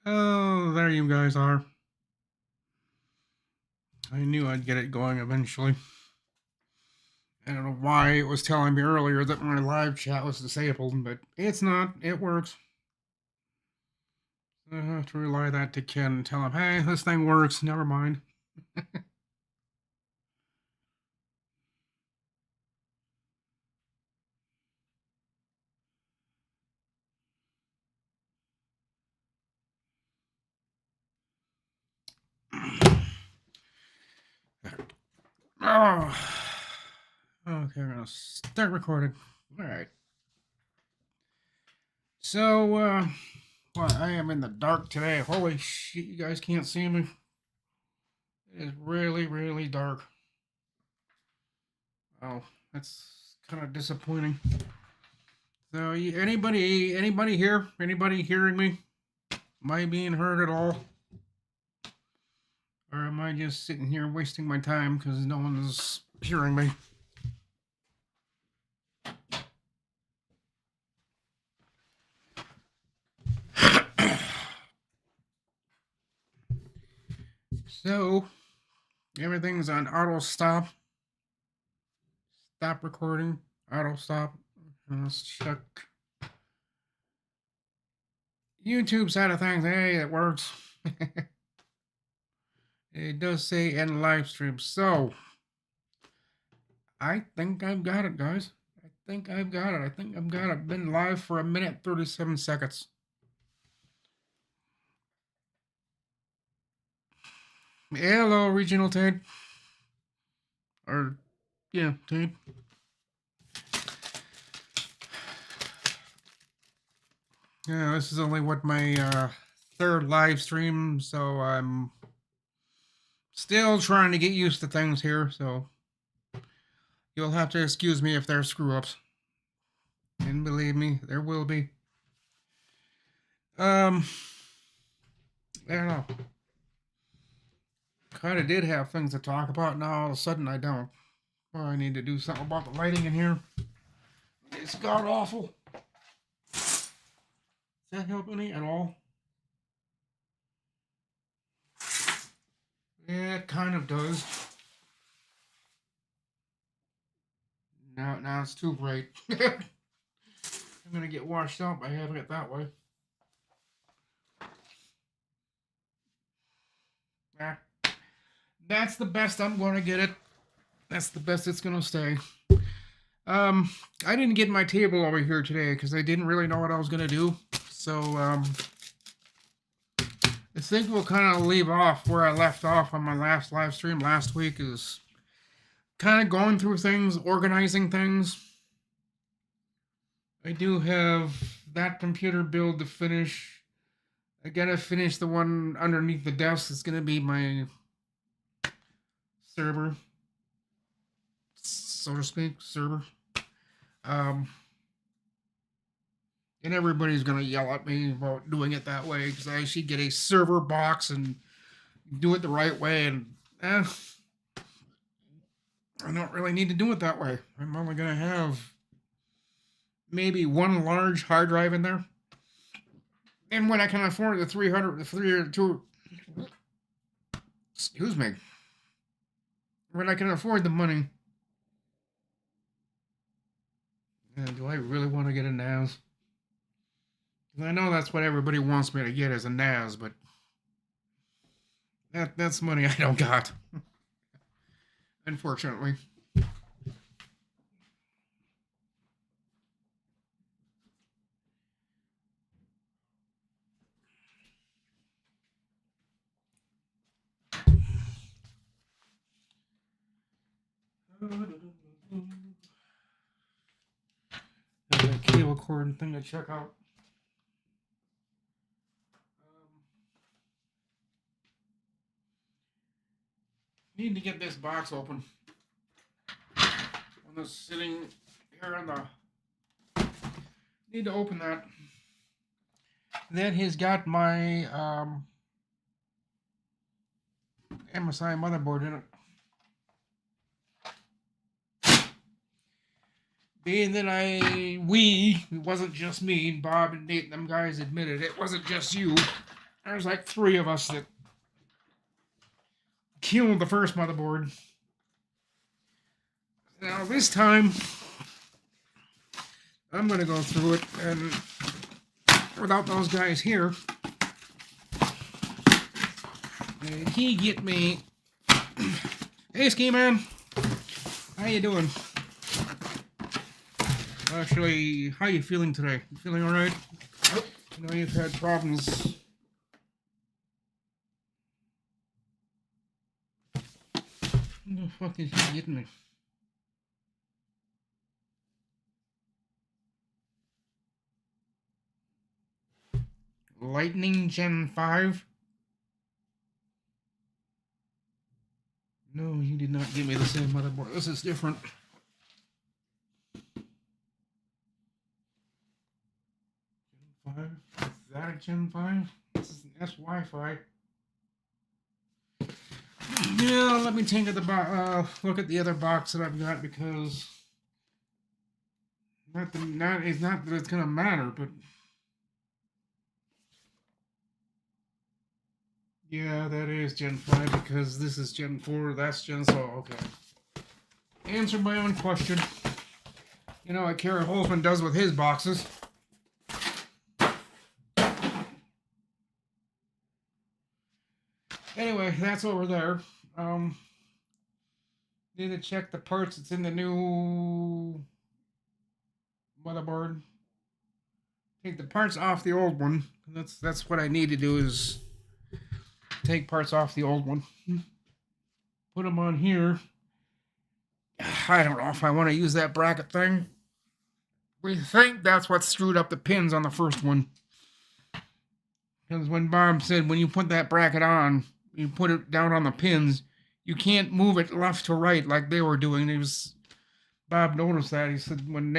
Oh, there you guys are. I knew I'd get it going eventually. I don't know why it was telling me earlier that my live chat was disabled, but it's not. It works. I have to relay that to Ken and tell him, hey, this thing works. Never mind. Oh. Okay, we're gonna start recording. All right. So, well, I am in the dark today. Holy shit, you guys can't see me. It is really, really dark. Oh, that's kind of disappointing. So, anybody here? Anybody hearing me? Am I being heard at all? Or am I just sitting here wasting my time because no one's hearing me? So, everything's on auto stop. Stop recording. Auto stop. Let's check YouTube side of things. Hey, it works. It does say end live stream. So, I think I've got it, guys. I think I've got it. I've been live for 1 minute 37 seconds. Hello, Regional Ted. Or, yeah, Ted. Yeah, this is only what my third live stream, so I'm still trying to get used to things here, so you'll have to excuse me if there's screw ups. And believe me, there will be. I don't know. Kind of did have things to talk about, now all of a sudden I don't. Well, I need to do something about the lighting in here. It's god awful. Does that help any at all? Yeah, it kind of does. Now it's too bright. I'm gonna get washed out by having it that way. Nah, that's the best I'm gonna get it. That's the best it's gonna stay. I didn't get my table over here today because I didn't really know what I was gonna do. So I think we'll kind of leave off where I left off on my last live stream last week. Is kind of going through things, organizing things. I do have that computer build to finish. I gotta finish the one underneath the desk. It's gonna be my server, so to speak, server. And everybody's gonna yell at me about doing it that way because I should get a server box and do it the right way. And I don't really need to do it that way. I'm only gonna have maybe one large hard drive in there. And when I can afford the 300, the 302, excuse me, when I can afford the money, do I really want to get a NAS? I know that's what everybody wants me to get as a NAS, but that's money I don't got, unfortunately. There's a cable cord thing to check out. Need to get this box open. One that's sitting here on the. Need to open that. Then he's got my MSI motherboard in it. Being that it wasn't just me, Bob and Nate, them guys admitted it wasn't just you. there's like 3 of us that killed the first motherboard. Now this time, I'm gonna go through it, and without those guys here, and he get me. Hey, Ski Man, how you doing? Actually, how you feeling today? You feeling all right? I know you've had problems. What the fuck is he getting me? Lightning Gen 5? No, you did not give me the same motherboard. This is different. Gen 5? Is that a Gen 5? This is an S Wi-Fi. Yeah, let me take the look at the other box that I've got, because it's not that it's gonna matter, but yeah, that is Gen 5 because this is Gen 4. That's Gen. So okay. Answer my own question. You know what Kerry Holfman does with his boxes. Anyway, that's over there. Need to check the parts that's in the new motherboard. Take the parts off the old one. That's what I need to do, is take parts off the old one. Put them on here. I don't know if I want to use that bracket thing. We think that's what screwed up the pins on the first one. Because when Bob said when you put that bracket on, you put it down on the pins, you can't move it left to right like they were doing. Bob noticed that. He said when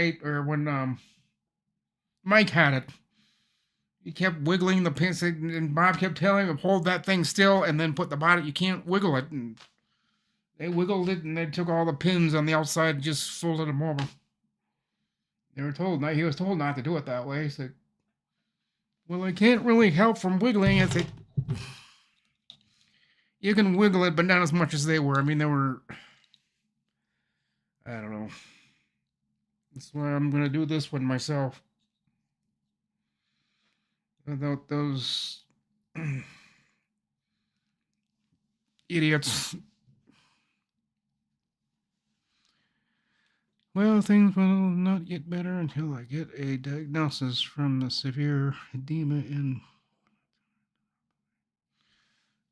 Mike had it, he kept wiggling the pins, and Bob kept telling him, hold that thing still and then put the bottom. You can't wiggle it. And they wiggled it, and they took all the pins on the outside and just folded them over. He was told not to do it that way. He said, well, I can't really help from wiggling. I said, you can wiggle it, but not as much as they were. I mean, they were, I don't know. That's why I'm going to do this one myself. Without those idiots. Well, things will not get better until I get a diagnosis from the severe edema in.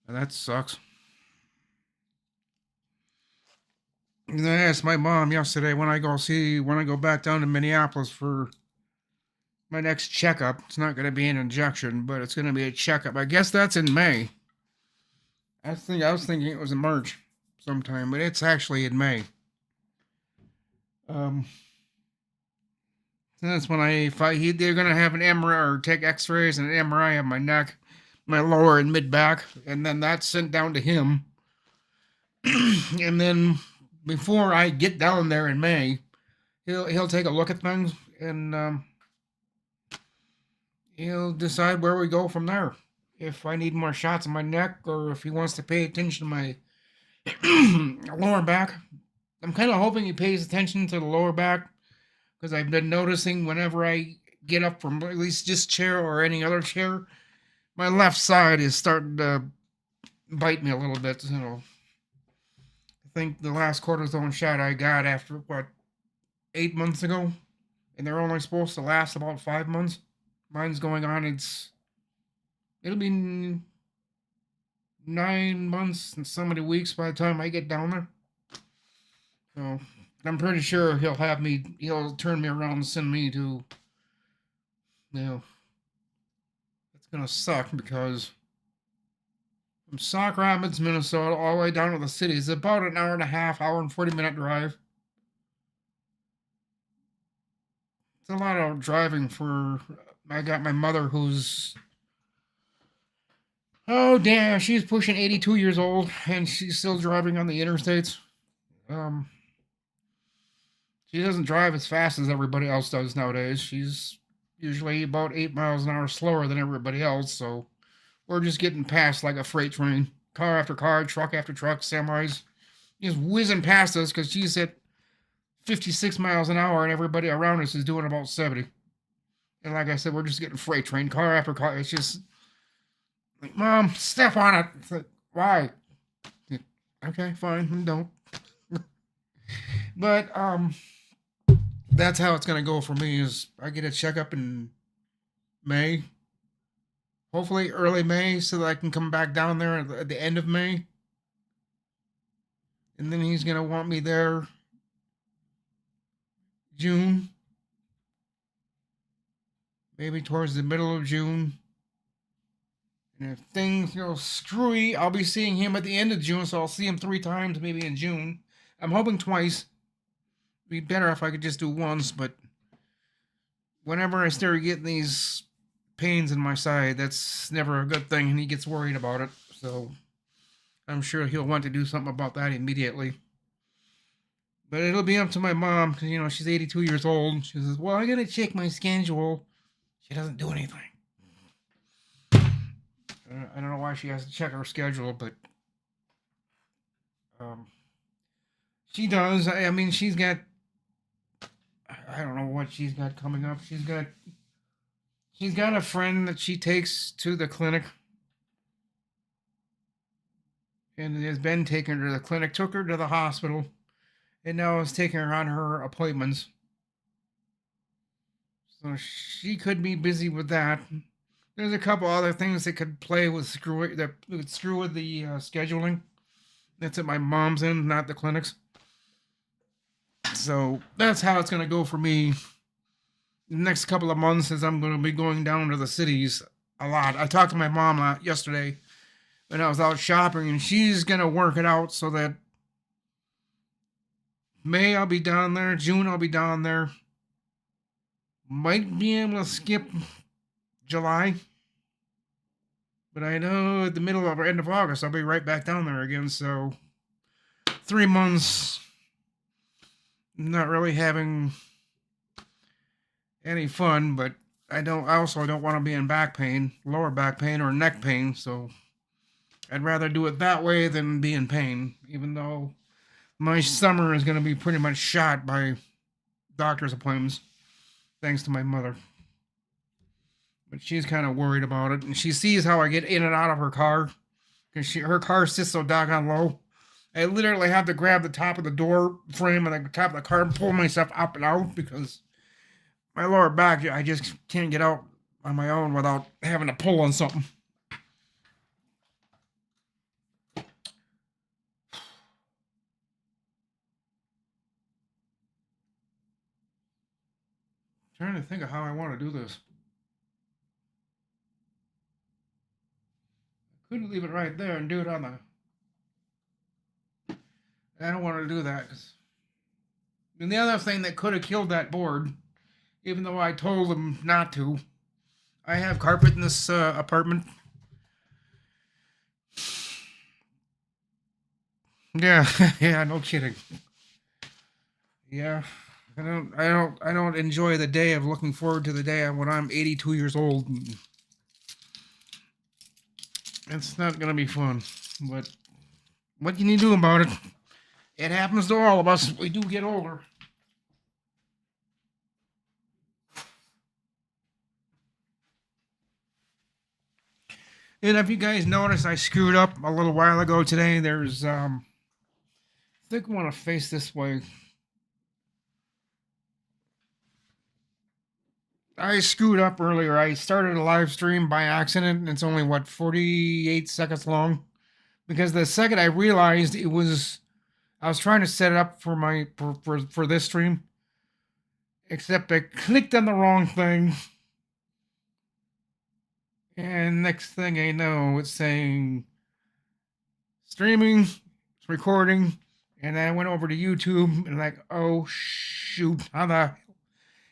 That sucks. And I asked my mom yesterday when I go back down to Minneapolis for my next checkup. It's not going to be an injection, but it's going to be a checkup. I guess that's in May. I was thinking it was in March sometime, but it's actually in May. That's when they're going to have an MRI, or take x-rays and an MRI of my neck, my lower and mid back, and then that's sent down to him. And then before I get down there in May, he'll take a look at things, and he'll decide where we go from there. If I need more shots in my neck, or if he wants to pay attention to my lower back. I'm kind of hoping he pays attention to the lower back, because I've been noticing whenever I get up from at least this chair or any other chair, my left side is starting to bite me a little bit. So I think the last cortisone shot I got after 8 months ago, and they're only supposed to last about 5 months. Mine's going on. It'll be 9 months and so many weeks by the time I get down there. So I'm pretty sure he'll turn me around and send me to, it's gonna suck, because from Sauk Rapids, Minnesota, all the way down to the city is about an hour and a half, hour and 40-minute drive. It's a lot of driving I got my mother who's, oh damn, she's pushing 82 years old, and she's still driving on the interstates. She doesn't drive as fast as everybody else does nowadays. She's usually about 8 miles an hour slower than everybody else, so We're just getting past like a freight train. Car after car, truck after truck, semis just whizzing past us because she's at 56 miles an hour and everybody around us is doing about 70. And like I said, we're just getting freight train, car after car. It's just like, Mom, step on it. It's like, why? Okay, fine, don't. But that's how it's gonna go for me. Is I get a checkup in May, hopefully early May, so that I can come back down there at the end of May, and then he's gonna want me there June, maybe towards the middle of June. And if things go screwy, I'll be seeing him at the end of June, so I'll see him 3 times maybe in June. I'm hoping twice. It'd be better if I could just do once, but whenever I start getting these pains in my side, that's never a good thing, and he gets worried about it. So I'm sure he'll want to do something about that immediately. But it'll be up to my mom, because, you know, she's 82 years old. She says, well, I gotta check my schedule. She doesn't do anything. I don't know why she has to check her schedule, but she does. I mean, she's got, I don't know what she's got coming up. She's got a friend that she takes to the clinic, and has been taking her to the clinic, took her to the hospital, and now is taking her on her appointments. So she could be busy with that. There's a couple other things that could play with that would screw with the scheduling. That's at my mom's end, not the clinic's. So that's how it's gonna go for me. The next couple of months, as I'm gonna be going down to the cities a lot. I talked to my mom yesterday when I was out shopping, and she's gonna work it out so that May I'll be down there, June I'll be down there. Might be able to skip July. But I know at the middle or end of August, I'll be right back down there again. So 3 months, not really having any fun. But I also don't want to be in back pain, lower back pain, or neck pain. So I'd rather do it that way than be in pain. Even though my summer is going to be pretty much shot by doctor's appointments, thanks to my mother. But she's kind of worried about it, and she sees how I get in and out of her car, because her car sits so doggone low. I literally have to grab the top of the door frame and the top of the car and pull myself up and out, because my lower back, I just can't get out on my own without having to pull on something. Trying to think of how I want to do this. Couldn't leave it right there and do it on the. I don't want to do that. And the other thing that could have killed that board, even though I told them not to, I have carpet in this apartment. Yeah, yeah, no kidding. Yeah, I don't enjoy the day of looking forward to the day when I'm 82 years old. It's not gonna be fun, but what can you do about it? It happens to all of us. We do get older. And if you guys noticed, I screwed up a little while ago today. There's I think I want to face this way. I screwed up earlier. I started a live stream by accident, and it's only 48 seconds long. Because the second I realized it was, I was trying to set it up for my for this stream, except I clicked on the wrong thing, and next thing I know, it's saying streaming, it's recording, and then I went over to YouTube and like, oh shoot, how the.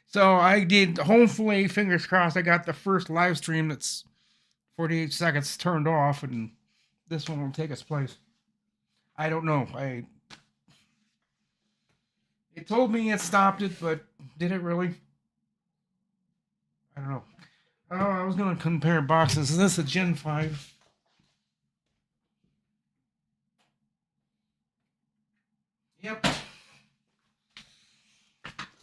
So I did. Hopefully, fingers crossed, I got the first live stream that's 48 seconds turned off, and this one will take its place. I don't know. It told me it stopped it, but did it really? I don't know. Oh, I was gonna compare boxes. Is this a Gen 5? Yep.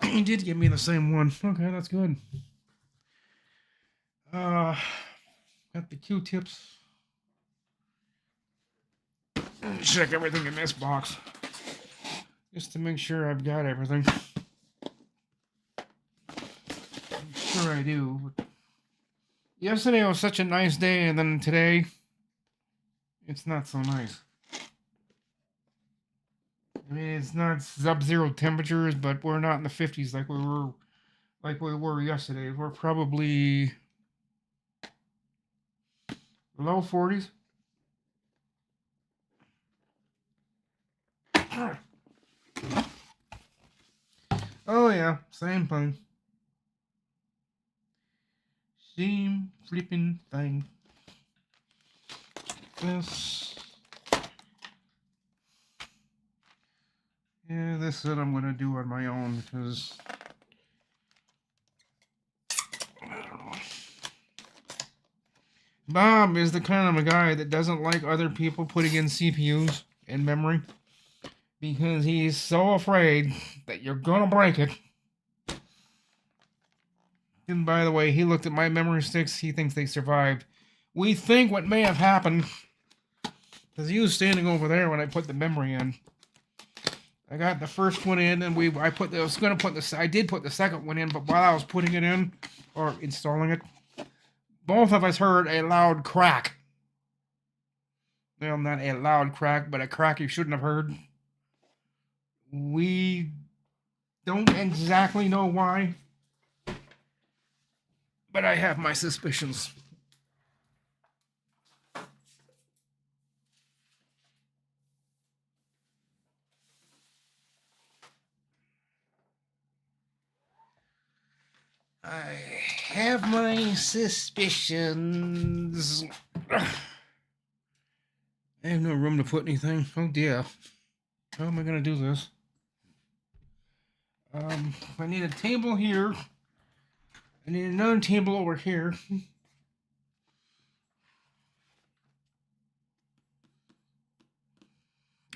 He did give me the same one. Okay, that's good. Got the Q-tips. Check everything in this box. Just to make sure I've got everything. I'm sure I do. But yesterday was such a nice day, and then today, it's not so nice. I mean, it's not sub-zero temperatures, but we're not in the 50s like we were yesterday. We're probably low 40s. Oh yeah, same thing. Same flipping thing. This. Yeah, this is what I'm gonna do on my own because I don't know. Bob is the kind of a guy that doesn't like other people putting in CPUs and memory because he's so afraid that you're gonna break it. And by the way, he looked at my memory sticks. He thinks they survived. We think what may have happened because he was standing over there when I put the memory in. I got the first one in, and I did put the second one in, but while I was putting it in or installing it, both of us heard a loud crack. Well, not a loud crack, but a crack you shouldn't have heard. We don't exactly know why, but I have my suspicions. I have my suspicions. I have no room to put anything. Oh dear. How am I going to do this? I need a table here. I need another table over here.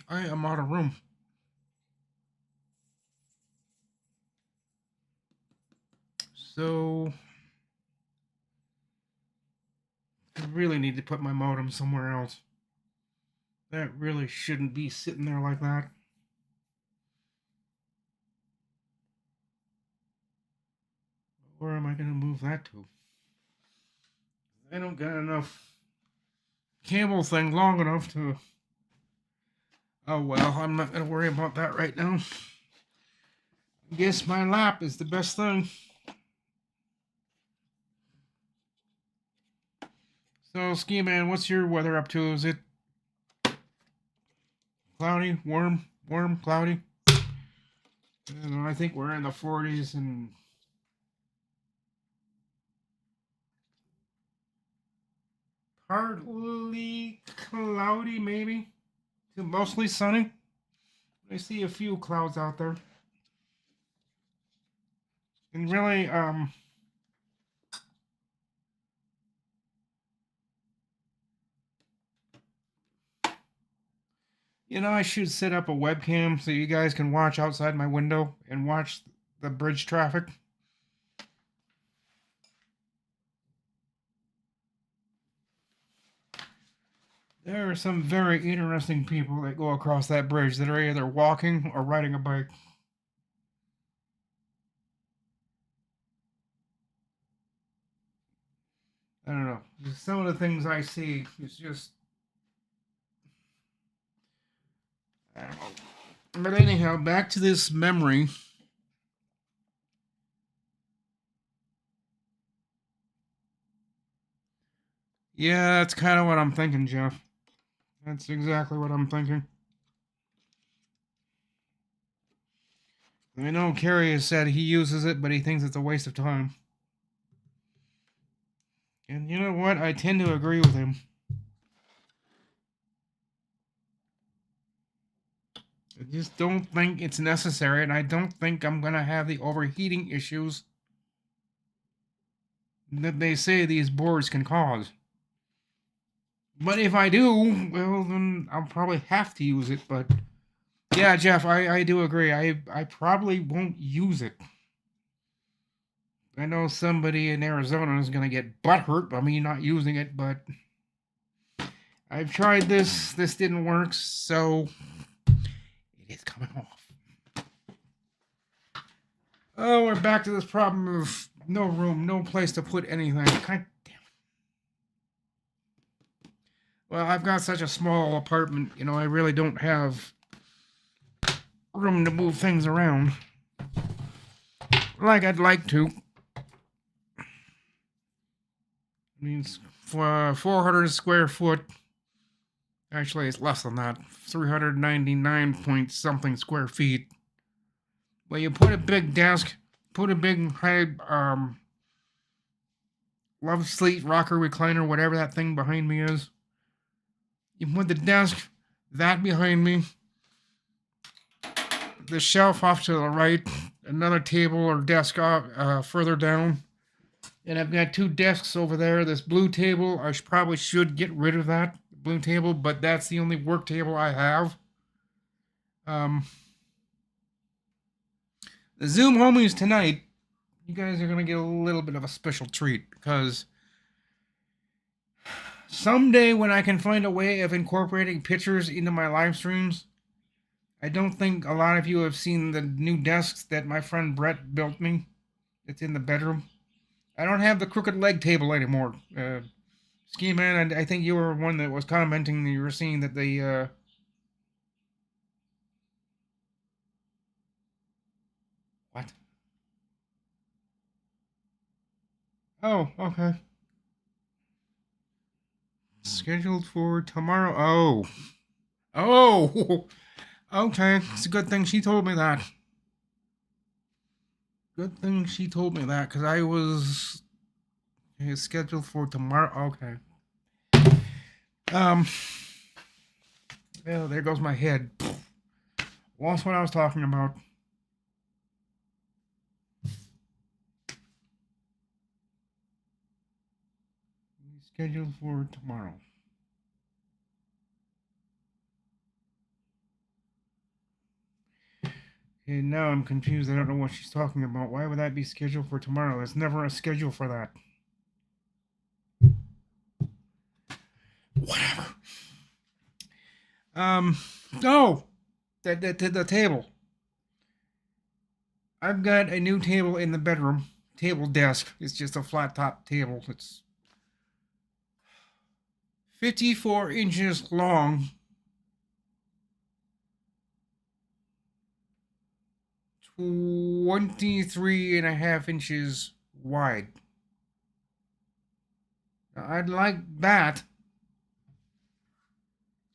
I am out of room. So I really need to put my modem somewhere else. That really shouldn't be sitting there like that. Where am I going to move that to? I don't got enough cable thing long enough to... Oh well, I'm not going to worry about that right now. I guess my lap is the best thing. So, Ski Man, what's your weather up to? Is it cloudy, warm, cloudy? I think we're in the 40s and partly cloudy, maybe, to mostly sunny. I see a few clouds out there. And really, I should set up a webcam so you guys can watch outside my window and watch the bridge traffic. There are some very interesting people that go across that bridge that are either walking or riding a bike. I don't know. Some of the things I see is just... I don't know. But anyhow, back to this memory. Yeah, that's kind of what I'm thinking, Jeff. That's exactly what I'm thinking. I know Kerry has said he uses it, but he thinks it's a waste of time. And you know what? I tend to agree with him. I just don't think it's necessary, and I don't think I'm going to have the overheating issues that they say these boards can cause. But if I do, well, then I'll probably have to use it. But yeah, Jeff, I do agree. I probably won't use it. I know somebody in Arizona is going to get butthurt by me not using it, but I've tried this. This didn't work, so it is coming off. Oh, we're back to this problem of no room, no place to put anything. God damn it. Well, I've got such a small apartment, you know, I really don't have room to move things around like I'd like to. I mean, it's 400 square foot. Actually, it's less than that. 399 point something square feet. Well, you put a big desk, put a big high love seat, rocker, recliner, whatever that thing behind me is. You put the desk, that behind me, the shelf off to the right, another table or desk further down, and I've got two desks over there. This blue table, I probably should get rid of that blue table, but that's the only work table I have. The Zoom homies tonight, you guys are going to get a little bit of a special treat, because someday when I can find a way of incorporating pictures into my live streams, I don't think a lot of you have seen the new desks that my friend Brett built me. It's in the bedroom. I don't have the crooked leg table anymore. Ski Man, I think you were one that was commenting that you were seeing that they, What? Oh, okay. Scheduled for tomorrow. Oh. Oh! Okay, it's a good thing she told me that. Good thing she told me that, because I was scheduled for tomorrow. Okay. Oh, there goes my head. Lost what I was talking about. Scheduled for tomorrow. And now I'm confused. I don't know what she's talking about. Why would that be scheduled for tomorrow? There's never a schedule for that. Whatever. Oh! The table. I've got a new table in the bedroom. Table desk. It's just a flat top table. It's 54 inches long. 23.5 inches wide. Now, I'd like that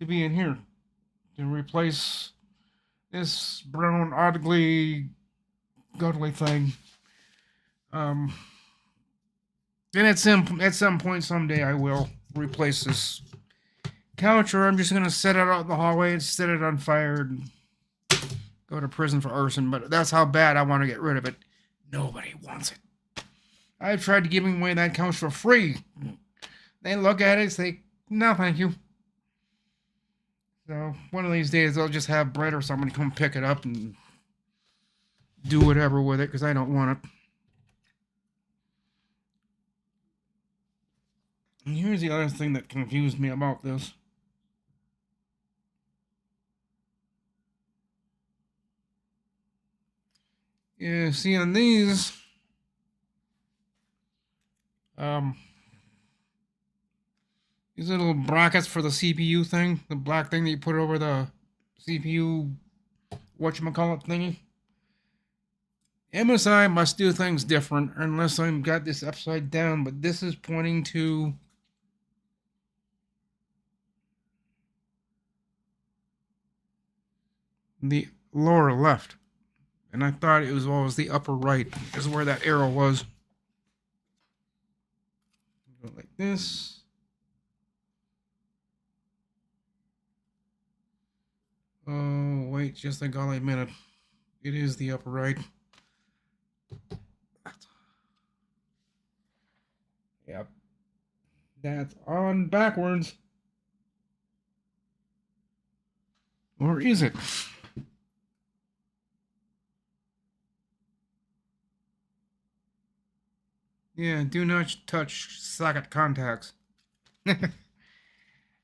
to be in here to replace this brown, ugly, godly thing. And at some point someday I will replace this couch, or I'm just gonna set it out in the hallway and set it on fire and go to prison for arson. But that's how bad I want to get rid of it. Nobody wants it. I've tried to give away that couch for free. They look at it and say, no, thank you. So one of these days I'll just have Brett or somebody come pick it up and do whatever with it, because I don't want it. And here's the other thing that confused me about this. Yeah, see on these, these little brackets for the CPU thing, the black thing that you put over the CPU, whatchamacallit thingy. MSI must do things different unless I've got this upside down, but this is pointing to the lower left. And I thought it was always the upper right is where that arrow was. Go like this. Oh, wait, just a golly minute. It is the upper right. Yep. That's on backwards. Or is it? Yeah, do not touch socket contacts.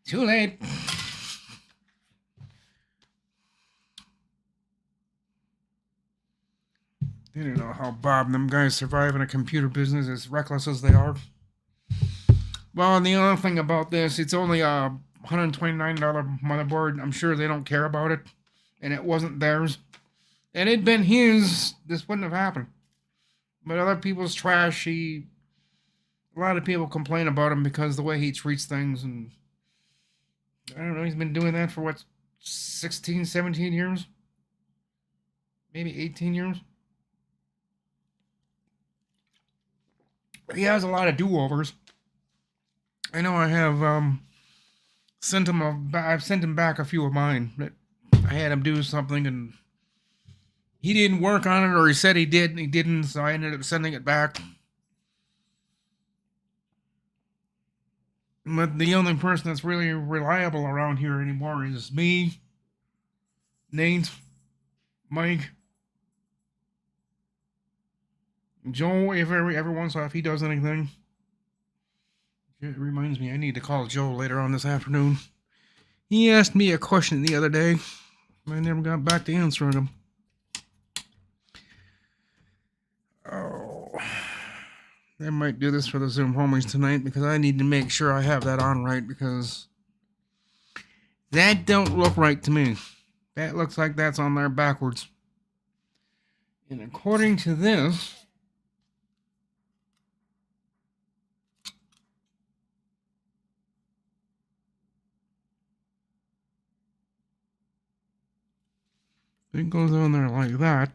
Too late. They don't know how Bob and them guys survive in a computer business as reckless as they are. Well, and the other thing about this, it's only a $129 motherboard. I'm sure they don't care about it. And it wasn't theirs. And it'd been his, this wouldn't have happened. But other people's trash, a lot of people complain about him because of the way he treats things. And I don't know, he's been doing that for what, 16, 17 years? Maybe 18 years? He has a lot of do-overs. I know I have I've sent him back a few of mine. That I had him do something and he didn't work on it, or he said he did and he didn't, so I ended up sending it back. But the only person that's really reliable around here anymore is me, Nate, Mike, Joe. If every once in a while, if he does anything. It reminds me, I need to call Joe later on this afternoon. He asked me a question the other day. I never got back to answering him. Oh, I might do this for the Zoom homies tonight because I need to make sure I have that on right, because that don't look right to me. That looks like that's on there backwards. And according to this, it goes on there like that.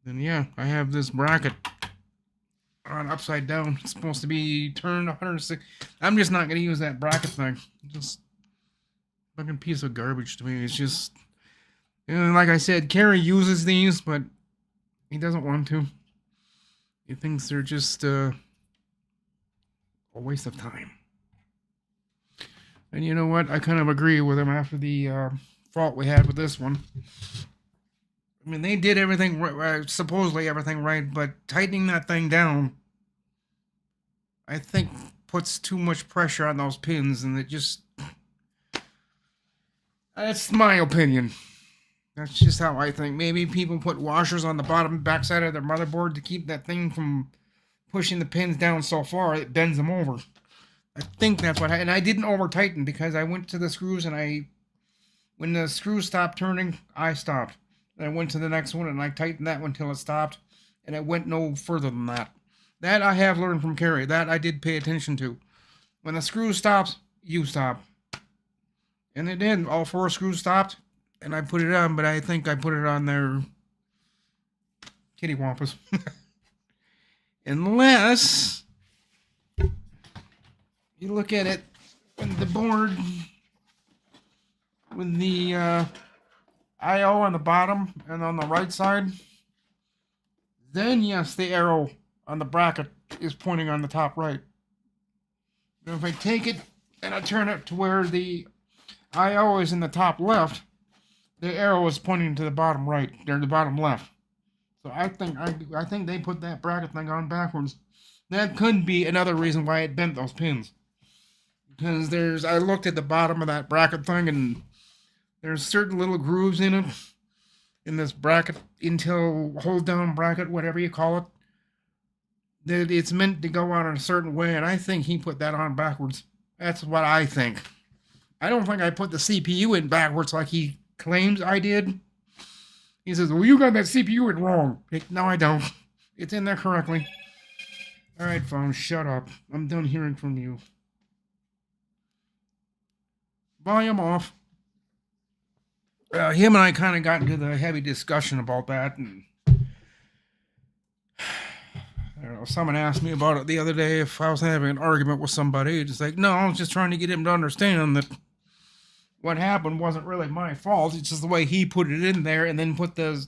Then yeah, I have this bracket on upside down. It's supposed to be turned 106. I'm just not going to use that bracket thing. Just fucking piece of garbage to me. It's just, like I said, Kerry uses these, but he doesn't want to. He thinks they're just a waste of time. And you know what? I kind of agree with him after the fault we had with this one. I mean, they did everything right, supposedly everything right, but tightening that thing down, I think, puts too much pressure on those pins, and it just... That's my opinion. That's just how I think. Maybe people put washers on the bottom backside of their motherboard to keep that thing from pushing the pins down so far it bends them over. I think that's what and I didn't over tighten because I went to the screws and when the screws stopped turning, I stopped. And I went to the next one and I tightened that one till it stopped, and it went no further than that. That I have learned from Carrie. That I did pay attention to. When the screw stops, you stop. And it did. All 4 screws stopped, and I put it on, but I think I put it on there kitty wampus. Unless you look at it with the board with the I/O on the bottom and on the right side, then yes, the arrow on the bracket is pointing on the top right. And if I take it and I turn it to where the I/O is in the top left, the arrow is pointing to the bottom right, or the bottom left. So I think they put that bracket thing on backwards. That could be another reason why it bent those pins. Because I looked at the bottom of that bracket thing, and there's certain little grooves in it, in this bracket, Intel hold down bracket, whatever you call it, that it's meant to go on in a certain way, and I think he put that on backwards. That's what I think. I don't think I put the CPU in backwards like he claims I did. He says, well, you got that CPU in wrong. No, I don't. It's in there correctly. All right, phone, shut up. I'm done hearing from you. Volume off. Him and I kind of got into the heavy discussion about that, and I don't know, someone asked me about it the other day if I was having an argument with somebody. It's like, no, I was just trying to get him to understand that what happened wasn't really my fault. It's just the way he put it in there and then put the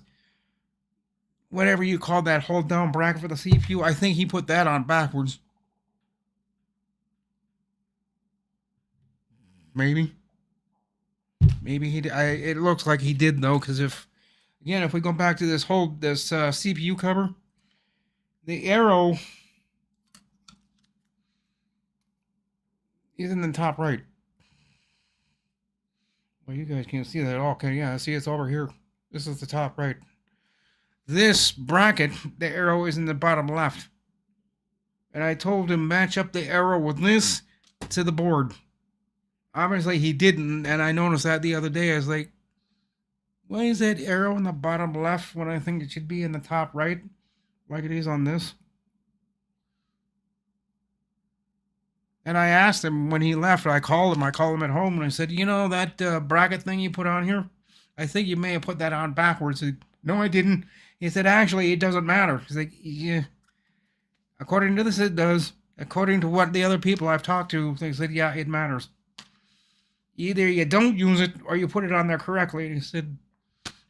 whatever you call that hold down bracket for the CPU, I think he put that on backwards. Maybe. Maybe he did. It looks like he did though, because if we go back to this CPU cover, the arrow is in the top right. Well, you guys can't see that at all. Okay, yeah, see, it's over here. This is the top right. This bracket, the arrow is in the bottom left. And I told him match up the arrow with this to the board. Obviously, he didn't, and I noticed that the other day. I was like, why is that arrow in the bottom left when I think it should be in the top right, like it is on this? And I asked him when he left. I called him at home, and I said, you know, that bracket thing you put on here, I think you may have put that on backwards. He said, no, I didn't. He said, actually, it doesn't matter. He's like, yeah. According to this, it does. According to what the other people I've talked to, they said, yeah, it matters. Either you don't use it or you put it on there correctly. And he said,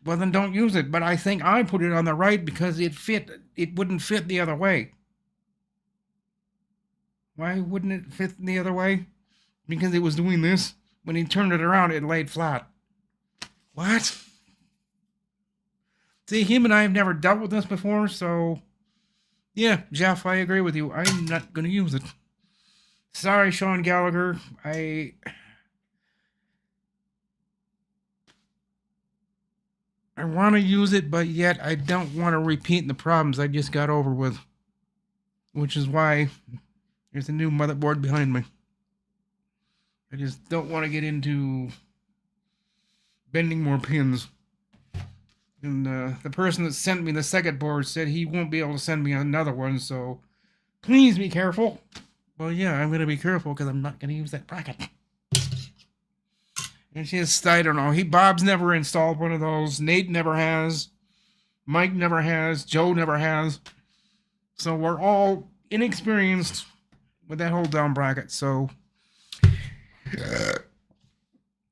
well, then don't use it. But I think I put it on the right because it wouldn't fit the other way. Why wouldn't it fit the other way? Because it was doing this. When he turned it around, it laid flat. What? See, him and I have never dealt with this before, so... yeah, Jeff, I agree with you. I'm not going to use it. Sorry, Sean Gallagher. I want to use it, but yet I don't want to repeat the problems I just got over with. Which is why there's a new motherboard behind me. I just don't want to get into bending more pins. And the person that sent me the second board said he won't be able to send me another one, so please be careful. Well, yeah, I'm going to be careful because I'm not going to use that bracket. And just, I don't know. Bob's never installed one of those. Nate never has. Mike never has. Joe never has. So we're all inexperienced with that hold down bracket. So it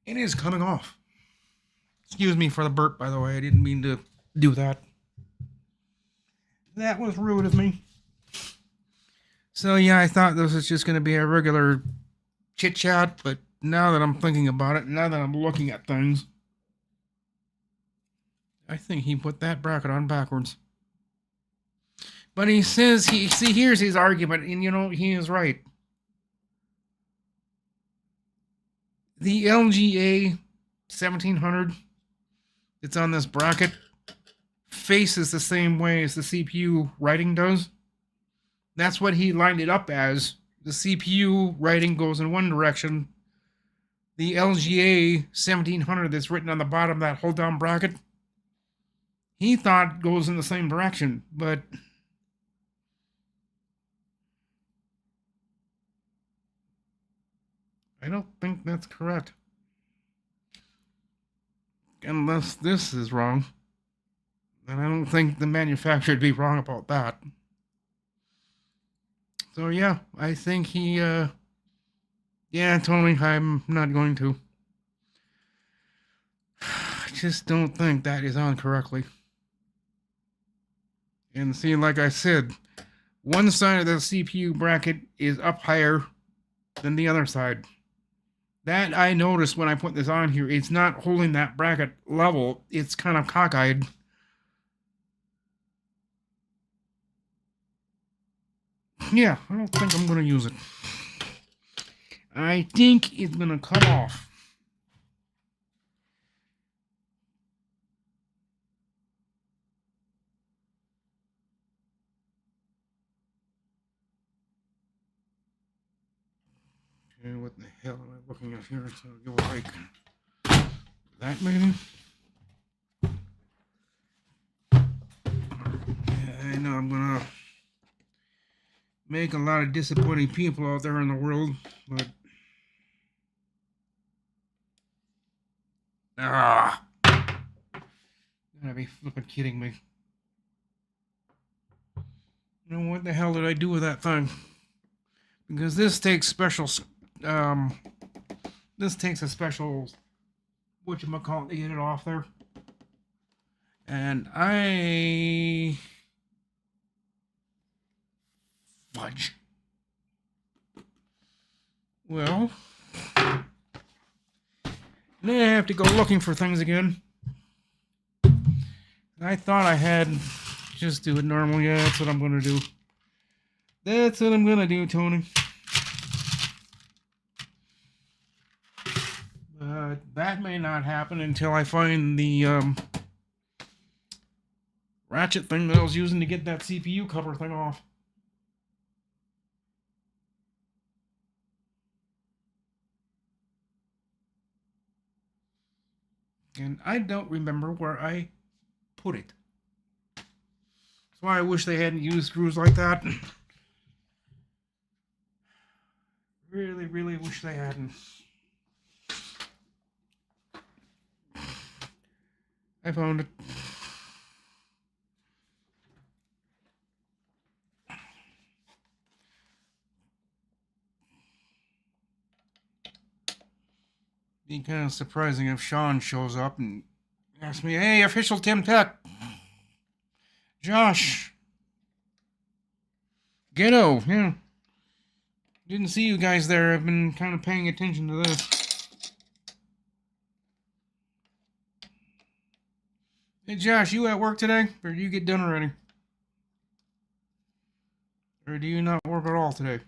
is coming off. Excuse me for the burp, by the way. I didn't mean to do that. That was rude of me. So yeah, I thought this was just going to be a regular chit chat, but now that I'm thinking about it, now that I'm looking at things, I think he put that bracket on backwards. But he says, here's his argument, and you know, he is right. The LGA 1700 that's on this bracket faces the same way as the CPU writing does. That's what he lined it up as. The CPU writing goes in one direction. The LGA 1700 that's written on the bottom of that hold down bracket, he thought goes in the same direction, but I don't think that's correct. Unless this is wrong. And I don't think the manufacturer would be wrong about that. So yeah, I think he, yeah, Tony, I'm not going to. I just don't think that is on correctly. And see, like I said, one side of the CPU bracket is up higher than the other side. That I noticed when I put this on here. It's not holding that bracket level. It's kind of cockeyed. Yeah, I don't think I'm going to use it. I think it's going to come off. Okay, what the hell am I looking at here? So go like that maybe? Yeah, I know I'm going to make a lot of disappointing people out there in the world, but you gotta be flipping kidding me. You know, what the hell did I do with that thing? Because this takes special, this takes a special, whatchamacallit, to get it off there. And fudge. Well, now I have to go looking for things again. I thought I had just do it normal. Yeah, that's what I'm gonna do. That's what I'm gonna do, Tony. That may not happen until I find the ratchet thing that I was using to get that CPU cover thing off. And I don't remember where I put it. That's why I wish they hadn't used screws like that. Really, really wish they hadn't. I found it. Be kind of surprising if Sean shows up and asks me, "Hey, official Tim Tech, Josh, Ghetto, yeah. Didn't see you guys there. I've been kind of paying attention to this." Hey, Josh, you at work today? Or do you get done already? Or do you not work at all today?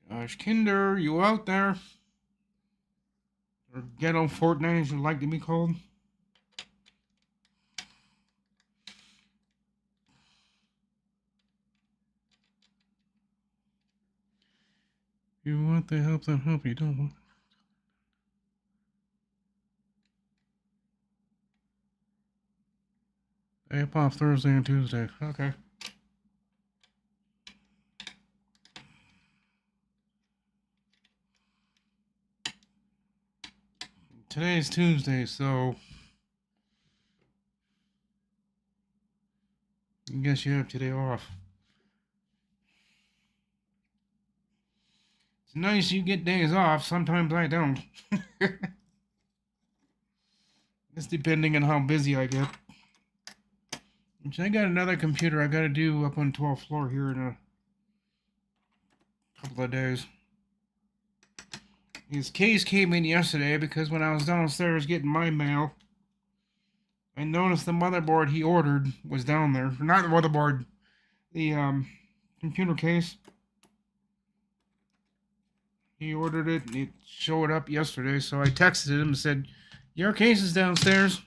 Josh Kinder, you out there? Or Ghetto Fortnite, as you'd like to be called? You want the help, then help. You don't want. Day off Thursday and Tuesday. Okay. Today's Tuesday, so I guess you have today off. It's nice you get days off. Sometimes I don't. It's depending on how busy I get. Which I got another computer I got to do up on 12th floor here in a couple of days. His case came in yesterday because when I was downstairs getting my mail, I noticed the motherboard he ordered was down there. Not the motherboard, the computer case. He ordered it and it showed up yesterday, so I texted him and said, "Your case is downstairs."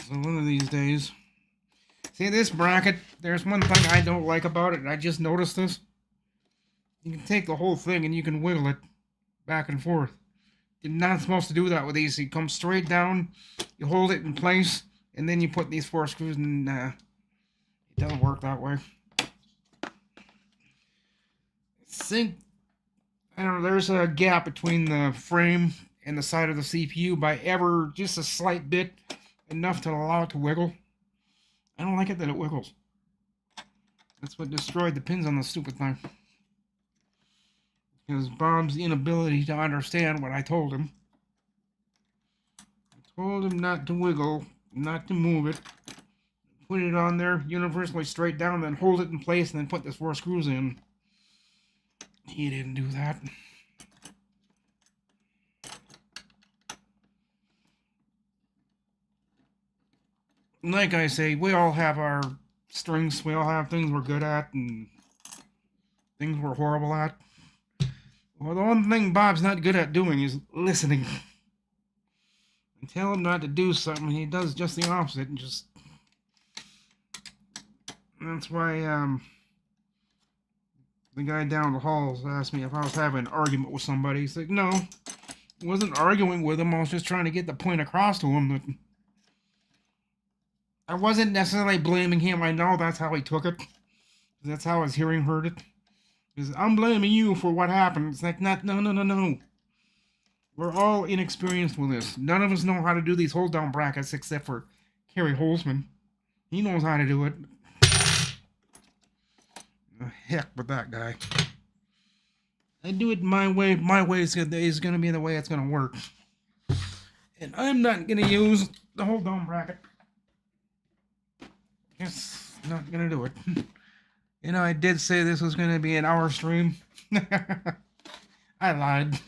So one of these days. See this bracket? There's one thing I don't like about it, and I just noticed this. You can take the whole thing and you can wiggle it back and forth. You're not supposed to do that with these. You come straight down, you hold it in place, and then you put these 4 screws in. It doesn't work that way. I don't know, there's a gap between the frame and the side of the CPU by ever just a slight bit, enough to allow it to wiggle. I don't like it that it wiggles. That's what destroyed the pins on the stupid thing. Because Bob's inability to understand what I told him. I told him not to wiggle, not to move it. Put it on there universally straight down, then hold it in place, and then put the 4 screws in. He didn't do that. Like I say, we all have our strengths. We all have things we're good at and things we're horrible at. Well, the one thing Bob's not good at doing is listening. I tell him not to do something, he does just the opposite, and just... That's why, the guy down the hall asked me if I was having an argument with somebody. He's like, no, I wasn't arguing with him, I was just trying to get the point across to him that... I wasn't necessarily blaming him, I know that's how he took it. That's how his hearing heard it. I'm blaming you for what happened. It's like, no. We're all inexperienced with this. None of us know how to do these hold down brackets except for Kerry Holzman. He knows how to do it. Heck with that guy. I do it my way. My way is going to be the way it's going to work. And I'm not going to use the hold down bracket. It's not going to do it. You know, I did say this was going to be an hour stream. I lied.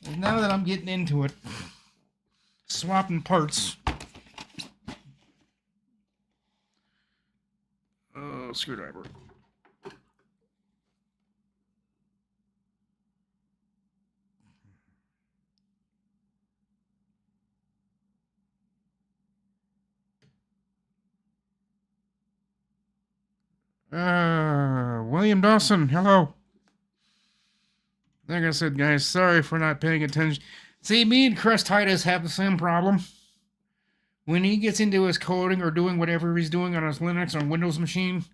And now that I'm getting into it, swapping parts. Screwdriver. William Dawson, hello. Like I said, guys, sorry for not paying attention. See, me and Chris Titus have the same problem. When he gets into his coding or doing whatever he's doing on his Linux or Windows machine,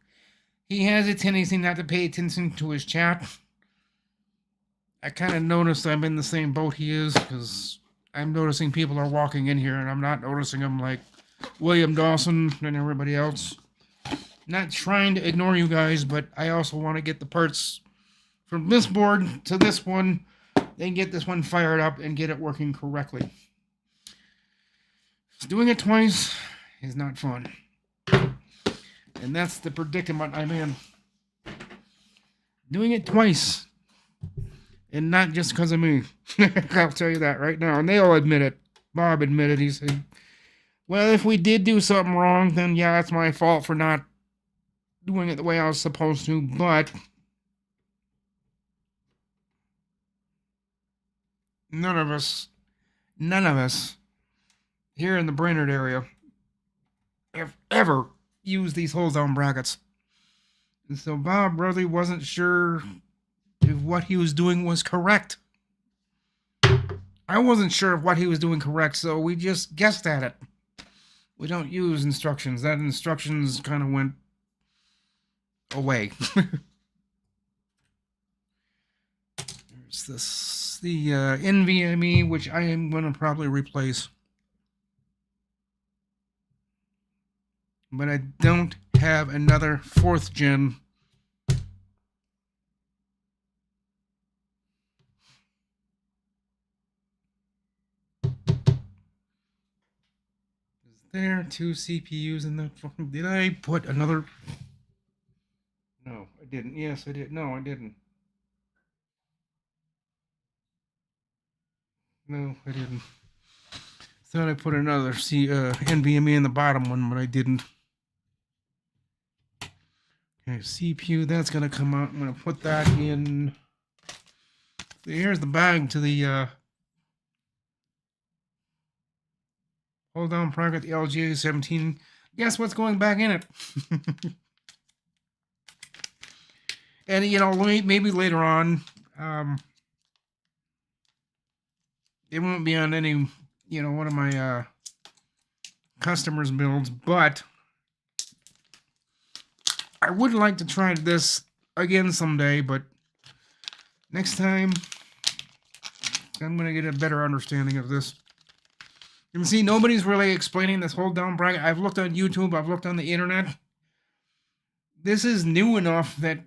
he has a tendency not to pay attention to his chat. I kind of noticed I'm in the same boat he is, because I'm noticing people are walking in here, and I'm not noticing them like William Dawson and everybody else. Not trying to ignore you guys, but I also want to get the parts from this board to this one, then get this one fired up and get it working correctly. Doing it twice is not fun. And that's the predicament I'm in. Doing it twice. And not just because of me. I'll tell you that right now. And they all admit it. Bob admitted. He said, well, if we did do something wrong, then yeah, it's my fault for not doing it the way I was supposed to. But none of us here in the Brainerd area have ever used these hold down brackets. And so Bob really wasn't sure if what he was doing was correct. I wasn't sure if what he was doing correct, so we just guessed at it. We don't use instructions. That instructions kind of went away. There's this, the NVMe, which I am going to probably replace. But I don't have another 4th gen. There are 2 CPUs in the... Did I put another... No, I didn't. Yes, I did. No, I didn't. No, I didn't. Thought I put another NVMe in the bottom one, but I didn't. Okay, CPU, that's going to come out. I'm going to put that in... Here's the bag to the... hold down bracket, the LGA 17. Guess what's going back in it? And, you know, maybe later on, it won't be on any, you know, one of my customers' builds, but I would like to try this again someday, but next time, I'm going to get a better understanding of this. You can see nobody's really explaining this hold down bracket. I've looked on YouTube, I've looked on the internet. This is new enough that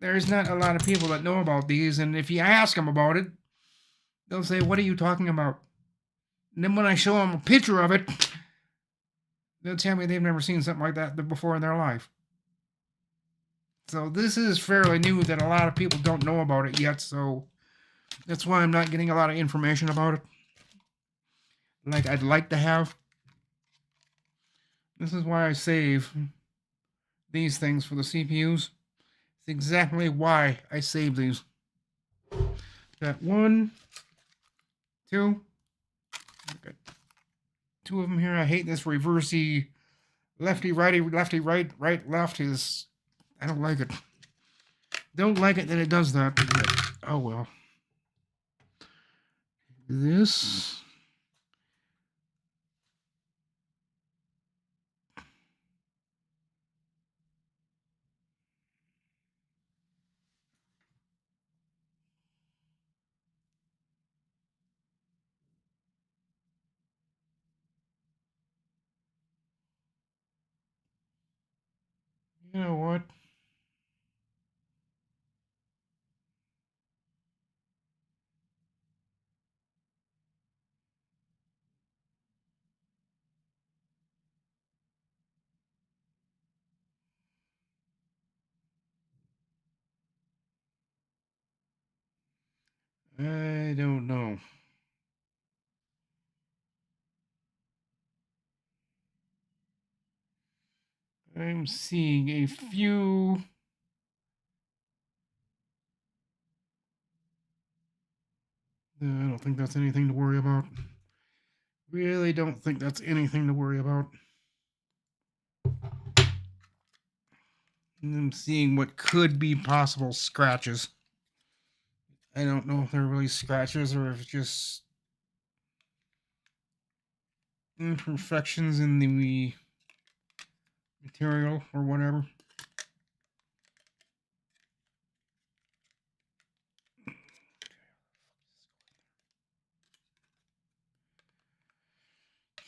there's not a lot of people that know about these, and if you ask them about it, they'll say, what are you talking about? And then when I show them a picture of it, they'll tell me they've never seen something like that before in their life. So this is fairly new that a lot of people don't know about it yet, so that's why I'm not getting a lot of information about it like I'd like to have. This is why I save these things for the CPUs. It's exactly why I save these. Got 1, 2. Got 2 of them here. I hate this reversey lefty, righty, lefty, right, right, left. I don't like it. Don't like it that it does that. But, oh well. This... You know what? I don't know. I'm seeing a few. I don't think that's anything to worry about. Really don't think that's anything to worry about. And I'm seeing what could be possible scratches. I don't know if they're really scratches or if it's just imperfections in the material or whatever.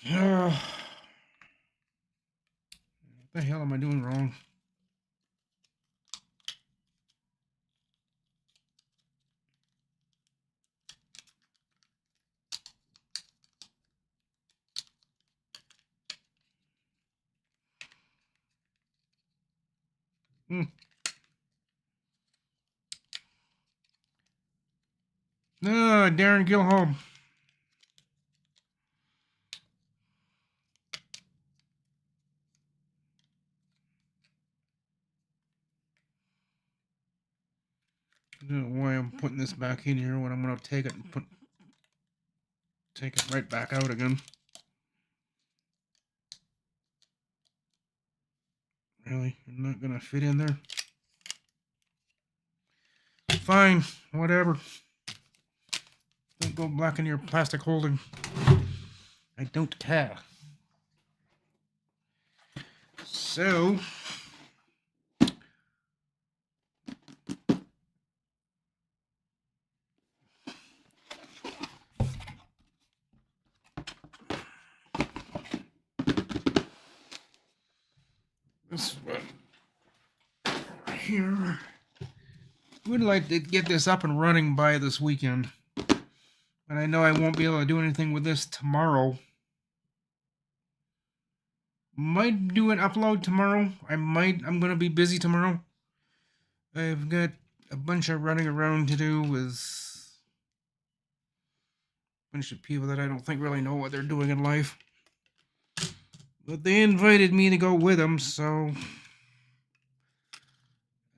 What the hell am I doing wrong? Darren Gilholm. I don't know why I'm putting this back in here when I'm going to take it and take it right back out again. Really? You're not going to fit in there? Fine, whatever. Don't go black in your plastic holding. I don't care. So, this one here. Would like to get this up and running by this weekend. But I know I won't be able to do anything with this tomorrow. Might do an upload tomorrow. I'm going to be busy tomorrow. I've got a bunch of running around to do with a bunch of people that I don't think really know what they're doing in life. But they invited me to go with them, so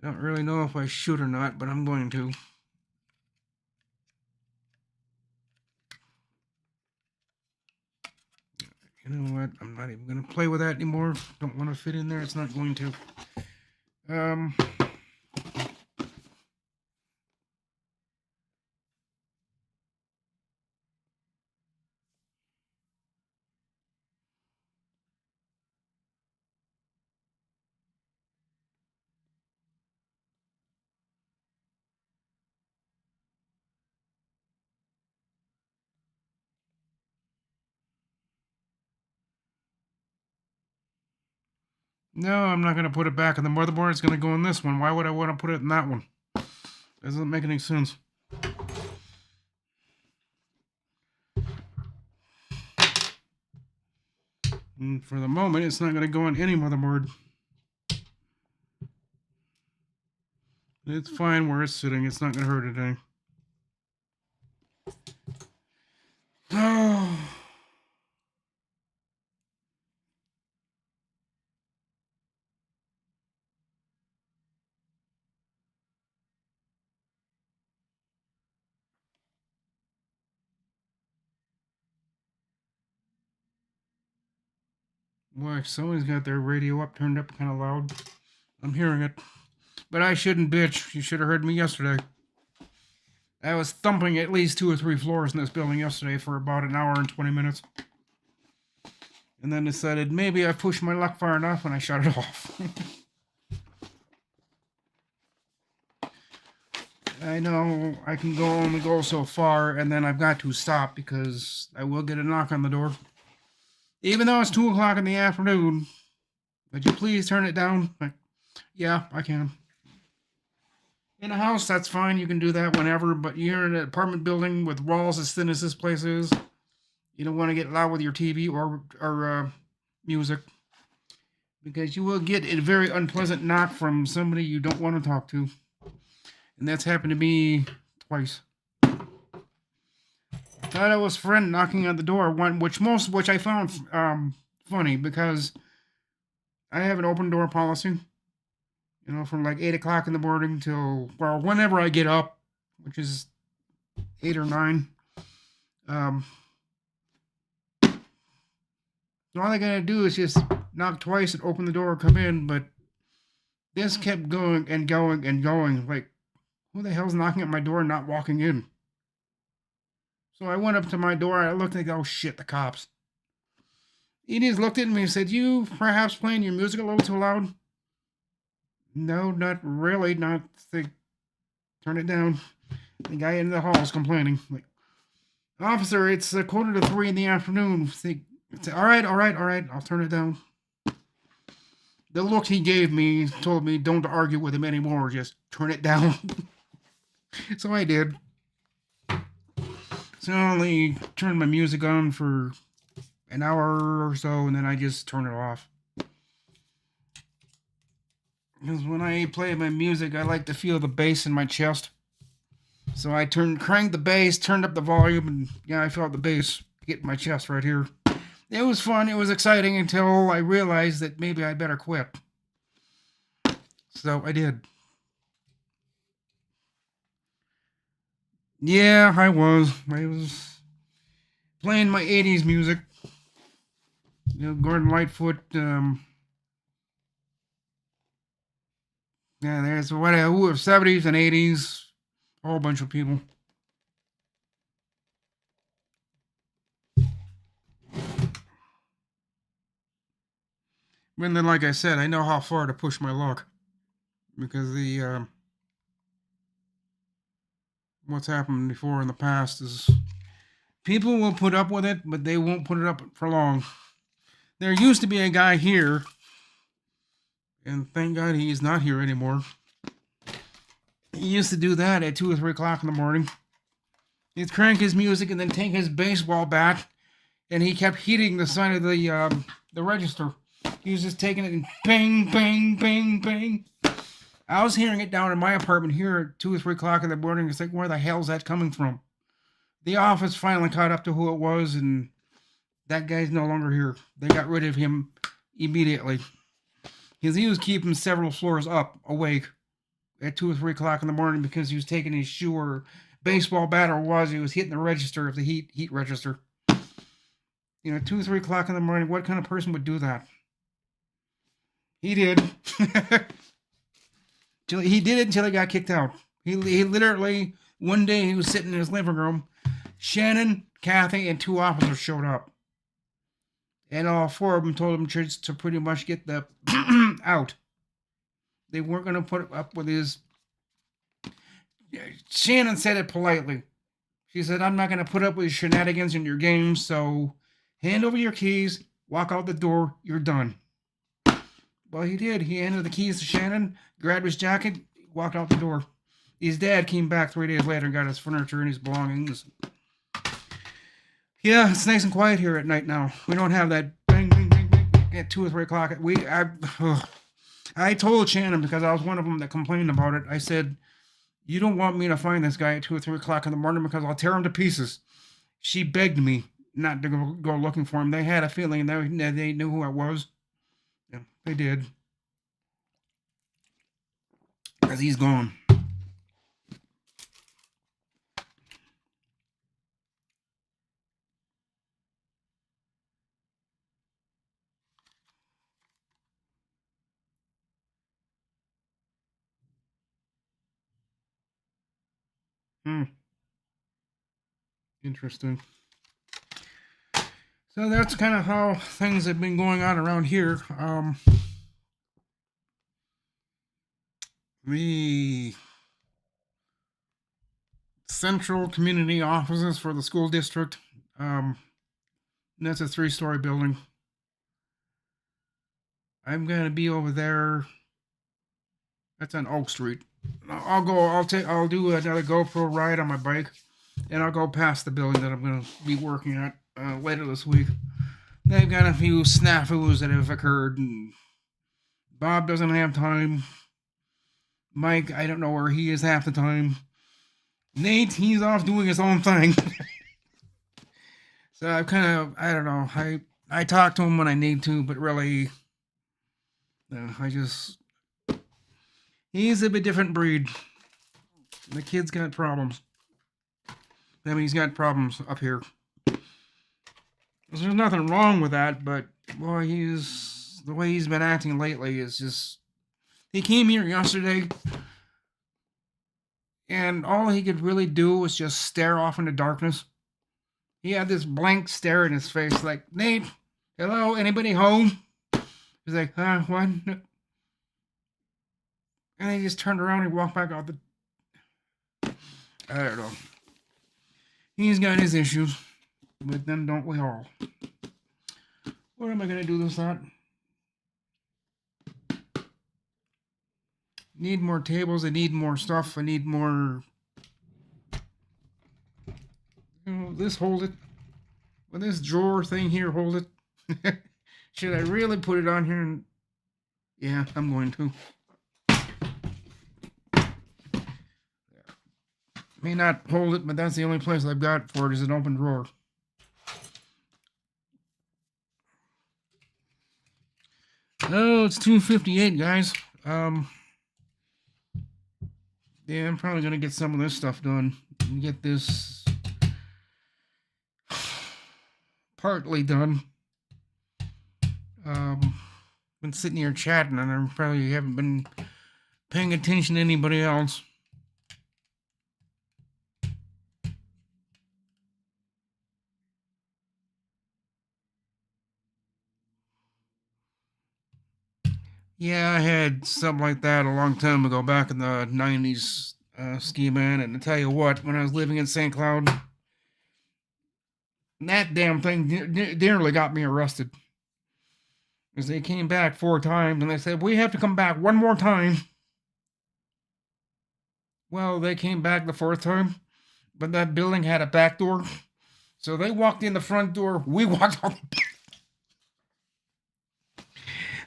I don't really know if I should or not, but I'm going to. You know what? I'm not even going to play with that anymore. Don't want to fit in there. It's not going to. No, I'm not going to put it back in the motherboard. It's going to go in this one. Why would I want to put it in that one? Doesn't make any sense. And for the moment, it's not going to go on any motherboard. It's fine where it's sitting. It's not going to hurt anything. Oh. Boy, someone's got their radio up, turned up kind of loud. I'm hearing it. But I shouldn't bitch. You should have heard me yesterday. I was thumping at least 2 or 3 floors in this building yesterday for about an hour and 20 minutes. And then decided maybe I pushed my luck far enough and I shut it off. I know I can only go so far, and then I've got to stop because I will get a knock on the door. Even though it's 2 o'clock in the afternoon, would you please turn it down? Yeah, I can. In a house, that's fine. You can do that whenever. But you're in an apartment building with walls as thin as this place is. You don't want to get loud with your TV or music because you will get a very unpleasant knock from somebody you don't want to talk to, and that's happened to me twice. Thought it was a friend knocking on the door, one which I found funny because I have an open door policy. You know, from like 8 o'clock in the morning till well whenever I get up, which is 8 or 9. Um, so all I gotta do is just knock twice and open the door, come in. But this kept going and going and going. Like, who the hell's knocking at my door and not walking in? So I went up to my door. I looked like, oh shit, the cops. He just looked at me and said, "You perhaps playing your music a little too loud?" No, not really. Not the turn it down. The guy in the hall is complaining. Like, officer, it's a 2:45 in the afternoon. All right, all right, all right. I'll turn it down. The look he gave me told me don't argue with him anymore. Just turn it down. So I did. So I only turned my music on for an hour or so, and then I just turn it off. Because when I play my music, I like to feel the bass in my chest. So I cranked the bass, turned up the volume, and yeah, I felt the bass hit my chest right here. It was fun. It was exciting until I realized that maybe I better quit. So I did. Yeah, I was. I was playing my 80s music. You know, Gordon Lightfoot. Yeah, there's what 70s and 80s. A whole bunch of people. And then, like I said, I know how far to push my luck because the what's happened before in the past is people will put up with it, but they won't put it up for long. There used to be a guy here, and thank God he's not here anymore. He used to do that at 2 or 3 o'clock in the morning. He'd crank his music and then take his baseball bat, and he kept hitting the side of the register. He was just taking it and bang, bang, bang, bang. I was hearing it down in my apartment here at 2 or 3 o'clock in the morning. It's like, where the hell's that coming from? The office finally caught up to who it was, and that guy's no longer here. They got rid of him immediately. Because he was keeping several floors up, awake, at 2 or 3 o'clock in the morning because he was taking his shoe or baseball bat or he was hitting the register of the heat register. You know, 2 or 3 o'clock in the morning, what kind of person would do that? He did. He did it until he got kicked out. He literally, one day he was sitting in his living room. Shannon, Kathy, and 2 officers showed up. And all 4 of them told him to pretty much get the out. They weren't going to put up with his... Shannon said it politely. She said, I'm not going to put up with your shenanigans in your games, so hand over your keys, walk out the door, you're done. Well, he did. He handed the keys to Shannon, grabbed his jacket, walked out the door. His dad came back 3 days later and got his furniture and his belongings. Yeah, it's nice and quiet here at night now. We don't have that bang, bang, bang, bang at 2 or 3 o'clock. I told Shannon, because I was one of them that complained about it, I said, you don't want me to find this guy at 2 or 3 o'clock in the morning because I'll tear him to pieces. She begged me not to go looking for him. They had a feeling that they knew who I was. Yeah, they did. Because he's gone. Interesting. So that's kind of how things have been going on around here. The central community offices for the school district. That's a 3-story building. I'm going to be over there That's on Oak Street. I'll do another GoPro ride on my bike, and I'll go past the building that I'm going to be working at later this week. They've got a few snafus that have occurred, and Bob doesn't have time. Mike, I don't know where he is half the time. Nate, he's off doing his own thing. So I don't know. I talk to him when I need to, but really, he's a bit different breed. The kid's got problems. I mean, he's got problems up here. There's nothing wrong with that, but boy, the way he's been acting lately is just. He came here yesterday, and all he could really do was just stare off into darkness. He had this blank stare in his face, like, Nate, hello, anybody home? He's like, what? And he just turned around and walked back out the. I don't know. He's got his issues, but then don't we all? What am I going to do this at? Need more tables. I need more stuff. I need more. This hold it. Will this drawer thing here hold it? Should I really put it on here? Yeah, I'm going to. May not hold it, but that's the only place I've got for it is an open drawer. Oh, it's 2:58, guys. Yeah, I'm probably gonna get some of this stuff done and get this partly done. Been sitting here chatting, and I probably haven't been paying attention to anybody else. Yeah, I had something like that a long time ago, back in the 90s, ski man. And to tell you what, when I was living in St. Cloud, that damn thing nearly got me arrested. Because they came back 4 times, and they said, we have to come back one more time. Well, they came back the 4th time, but that building had a back door. So they walked in the front door, we walked out the back.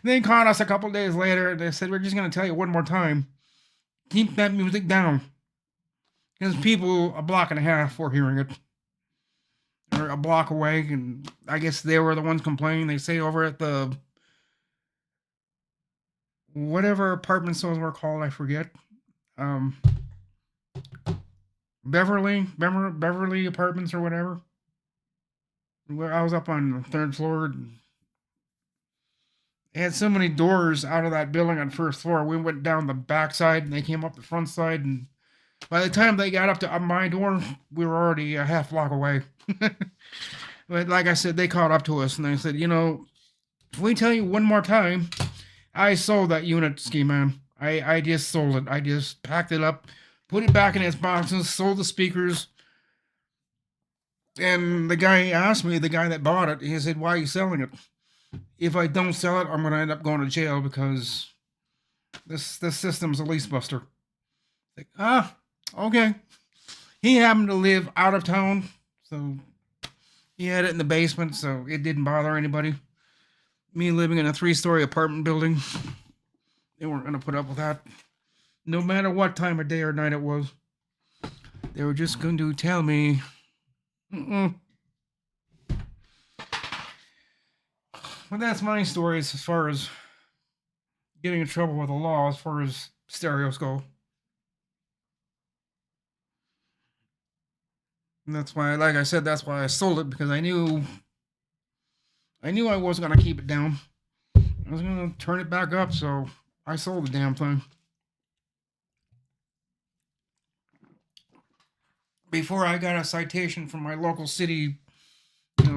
They caught us a couple days later. They said, we're just going to tell you one more time. Keep that music down. Because people a block and a half were hearing it. Or a block away. And I guess they were the ones complaining. They say over at the... whatever apartments those were called, I forget. Beverly Apartments or whatever. Where I was up on the 3rd floor. They had so many doors out of that building on 1st floor. We went down the back side and they came up the front side. And by the time they got up to my door, we were already a half block away. But like I said, they caught up to us and they said, if we tell you one more time, I sold that unit, ski man. I just sold it. I just packed it up, put it back in its boxes, sold the speakers. And the guy asked me, the guy that bought it, he said, why are you selling it? If I don't sell it, I'm going to end up going to jail because this system's a lease buster. Like, okay. He happened to live out of town, so he had it in the basement, so it didn't bother anybody. Me living in a 3-story apartment building, they weren't going to put up with that. No matter what time of day or night it was. They were just going to tell me, But that's my stories as far as getting in trouble with the law as far as stereos go. And that's why, like I said, that's why I sold it, because I knew I wasn't going to keep it down. I was going to turn it back up, so I sold the damn thing. Before I got a citation from my local city,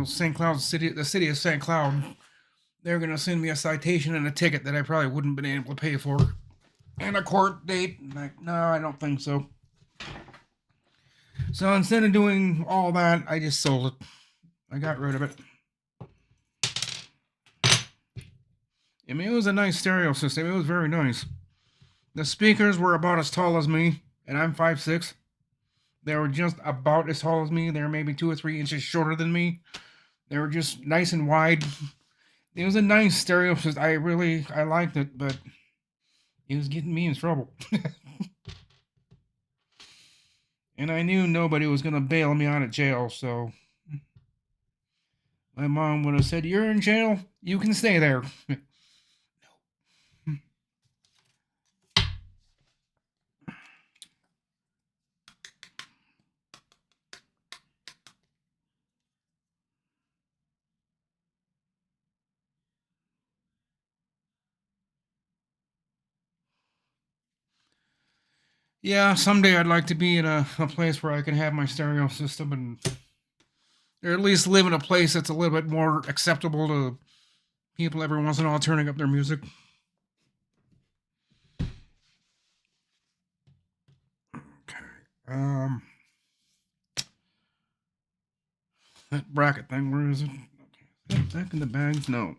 St. Cloud City, the city of St. Cloud, they're going to send me a citation and a ticket that I probably wouldn't have been able to pay for. And a court date. Like, no, I don't think so. So instead of doing all that, I just sold it. I got rid of it. I mean, it was a nice stereo system. It was very nice. The speakers were about as tall as me, and I'm 5'6". They were just about as tall as me. They were maybe 2 or 3 inches shorter than me. They were just nice and wide. It was a nice stereo system. I liked it, but it was getting me in trouble. And I knew nobody was going to bail me out of jail, so my mom would have said, "You're in jail, you can stay there." Yeah, someday I'd like to be in a place where I can have my stereo system and or at least live in a place that's a little bit more acceptable to people every once in a while turning up their music. Okay. That bracket thing, where is it? Okay. Back in the bags? No.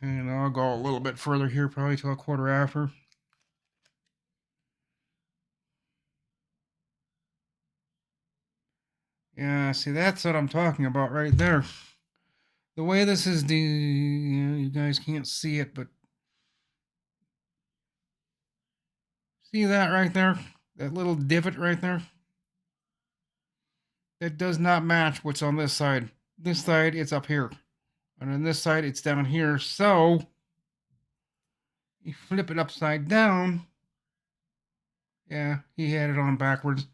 And I'll go a little bit further here, probably till a quarter after. Yeah, see, that's what I'm talking about right there. The way this is you guys can't see it, but see that right there? That little divot right there? That does not match what's on this side. This side, it's up here. And on this side, it's down here. So, you flip it upside down. Yeah, he had it on backwards.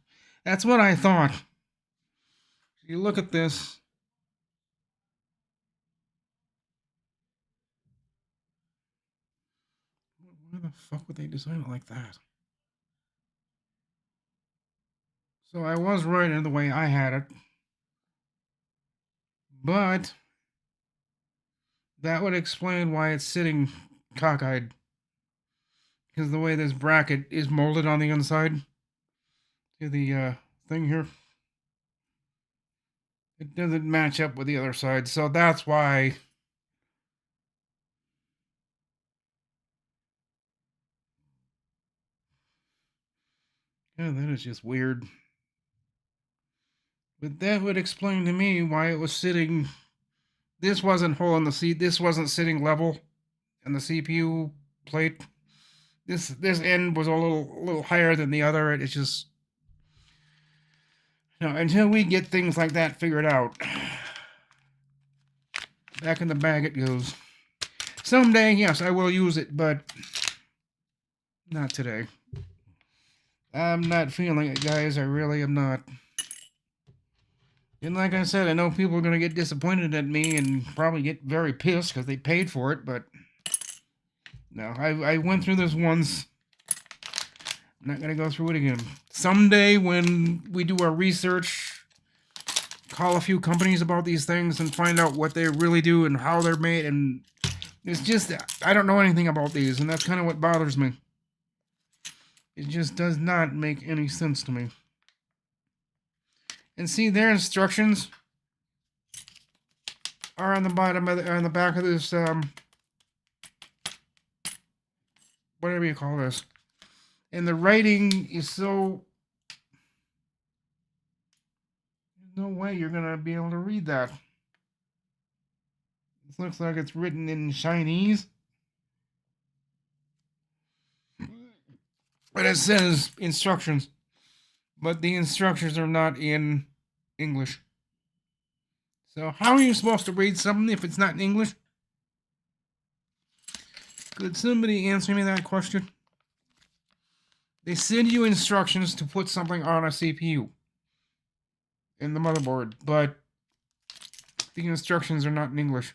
That's what I thought. You look at this. Why the fuck would they design it like that? So I was right in the way I had it. But that would explain why it's sitting cockeyed. Because the way this bracket is molded on the inside to the thing here, it doesn't match up with the other side. So that's why. Yeah, that is just weird. But that would explain to me why it was sitting. This wasn't hole in the seat. This wasn't sitting level in the CPU plate. This end was a little higher than the other. It's just until we get things like that figured out. Back in the bag it goes. Someday, yes, I will use it, but not today. I'm not feeling it, guys. I really am not. And like I said, I know people are going to get disappointed at me and probably get very pissed because they paid for it, but no, I went through this once. I'm not going to go through it again. Someday when we do our research, call a few companies about these things and find out what they really do and how they're made. And it's just, I don't know anything about these, and that's kind of what bothers me. It just does not make any sense to me. And see, their instructions are on the bottom of on the back of this, whatever you call this. And the writing is so. There's no way you're going to be able to read that. This looks like it's written in Chinese. But it says instructions. But the instructions are not in English. So how are you supposed to read something if it's not in English? Could somebody answer me that question? They send you instructions to put something on a CPU in the motherboard, but the instructions are not in English.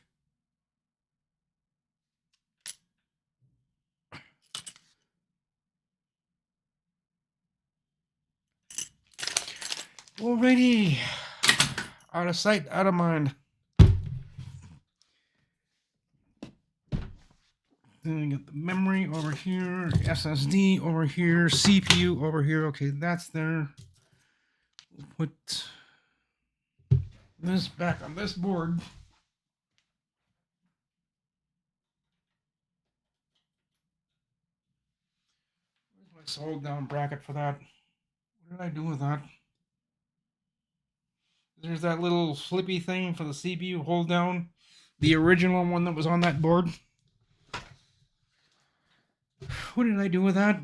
Alrighty. Out of sight, out of mind. Then we got the memory over here, SSD over here, CPU over here. Okay, that's there. We'll put this back on this board. Nice hold down bracket for that. What did I do with that? There's that little flippy thing for the CPU hold down. The original one that was on that board. What did I do with that?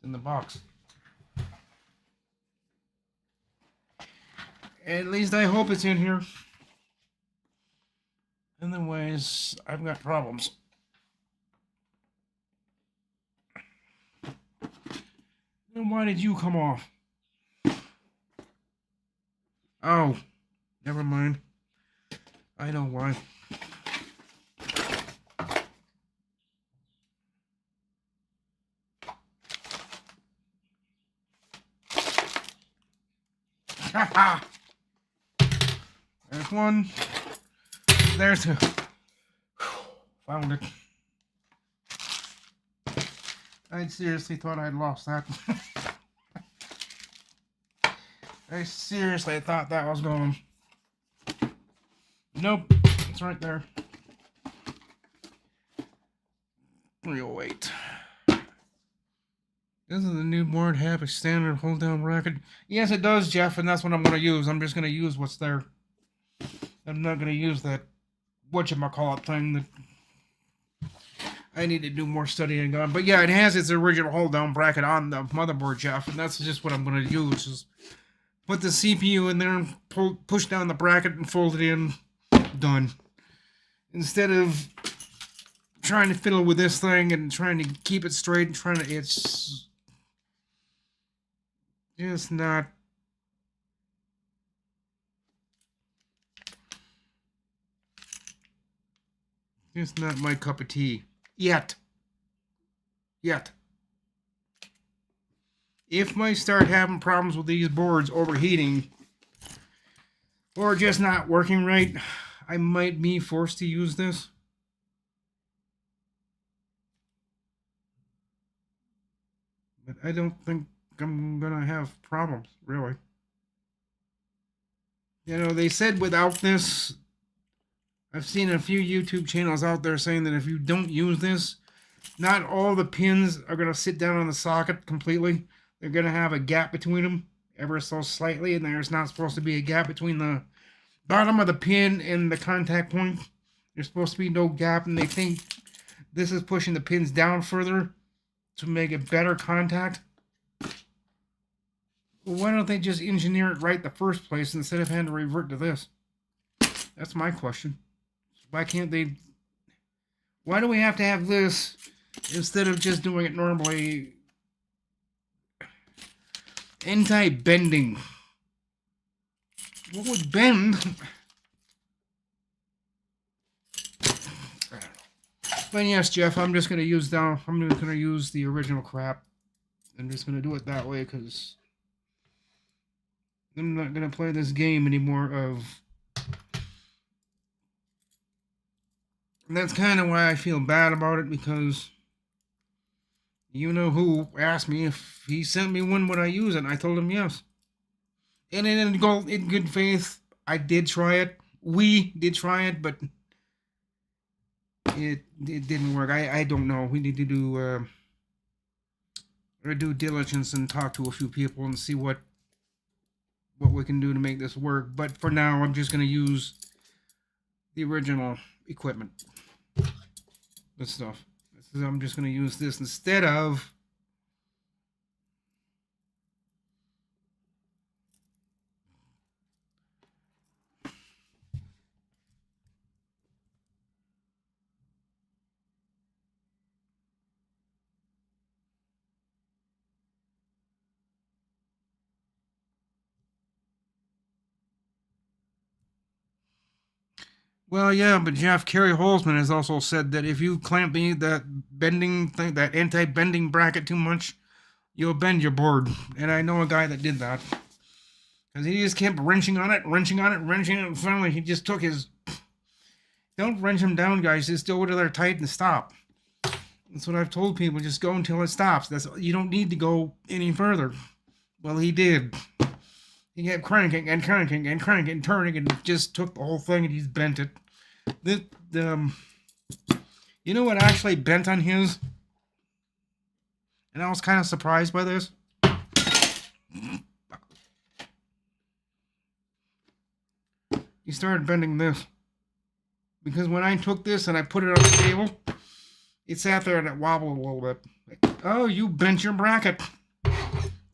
In the box. At least I hope it's in here. Otherwise, I've got problems. Then why did you come off? Oh, never mind. I know why. Ha! There's one. There's two. Found it. I seriously thought I'd lost that. I seriously thought that was gone. Nope, it's right there. 308. Doesn't the new board have a standard hold down bracket? Yes, it does, Jeff, and that's what I'm going to use. I'm just going to use what's there. I'm not going to use that whatchamacallit thing that I need to do more studying on. But yeah, it has its original hold down bracket on the motherboard, Jeff, and that's just what I'm going to use. Just put the CPU in there and push down the bracket and fold it in. Done. Instead of trying to fiddle with this thing and trying to keep it straight and trying to, it's just not. It's not my cup of tea. Yet. If I start having problems with these boards overheating or just not working right, I might be forced to use this. But I don't think I'm gonna have problems, really. You know, they said without this, I've seen a few YouTube channels out there saying that if you don't use this, not all the pins are going to sit down on the socket completely. They're going to have a gap between them, ever so slightly, and there's not supposed to be a gap between the bottom of the pin and the contact point. There's supposed to be no gap, and they think this is pushing the pins down further to make a better contact. Well, why don't they just engineer it right in the first place instead of having to revert to this? That's my question. Why can't they? Why do we have to have this instead of just doing it normally? Anti-bending. What would bend? But yes, Jeff, I'm just gonna use the original crap. I'm just gonna do it that way because I'm not gonna play this game anymore of. And that's kind of why I feel bad about it, because you know who asked me if he sent me one, would I use it? And I told him yes. And in good faith, I did try it. We did try it, but it didn't work. I don't know. We need to do our due diligence and talk to a few people and see what we can do to make this work. But for now, I'm just going to use the original equipment. This stuff. I'm just going to use this instead of well, yeah, but Jeff, Kerry Holzman has also said that if you clamp that bending thing, that anti-bending bracket too much, you'll bend your board. And I know a guy that did that. Because he just kept wrenching on it, and finally he just took his... Don't wrench him down, guys. Just go to there tight and stop. That's what I've told people. Just go until it stops. You don't need to go any further. Well, he did. He kept cranking and cranking and cranking and turning and just took the whole thing and he's bent it. You know what actually bent on his? And I was kind of surprised by this. He started bending this. Because when I took this and I put it on the table, it sat there and it wobbled a little bit. Like, oh, you bent your bracket.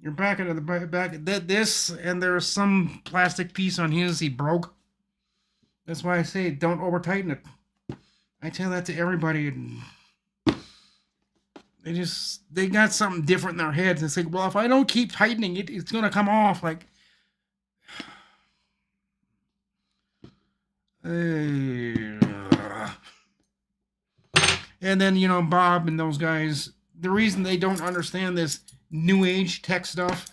Your bracket at the back. This, and there's some plastic piece on his he broke. That's why I say don't over tighten it. I tell that to everybody. And they got something different in their heads. It's like, well, if I don't keep tightening it, it's going to come off. Like, and then, you know, Bob and those guys, the reason they don't understand this new age tech stuff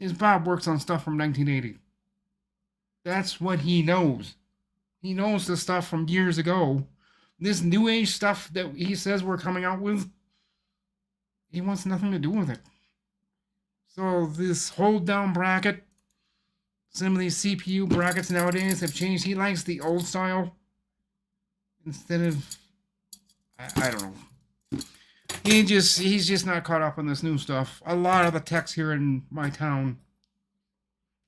is Bob works on stuff from 1980. That's what he knows. He knows the stuff from years ago. This new age stuff that he says we're coming out with, he wants nothing to do with it. So this hold down bracket, some of these CPU brackets nowadays have changed. He likes the old style instead of, I don't know. He's just not caught up on this new stuff. A lot of the techs here in my town,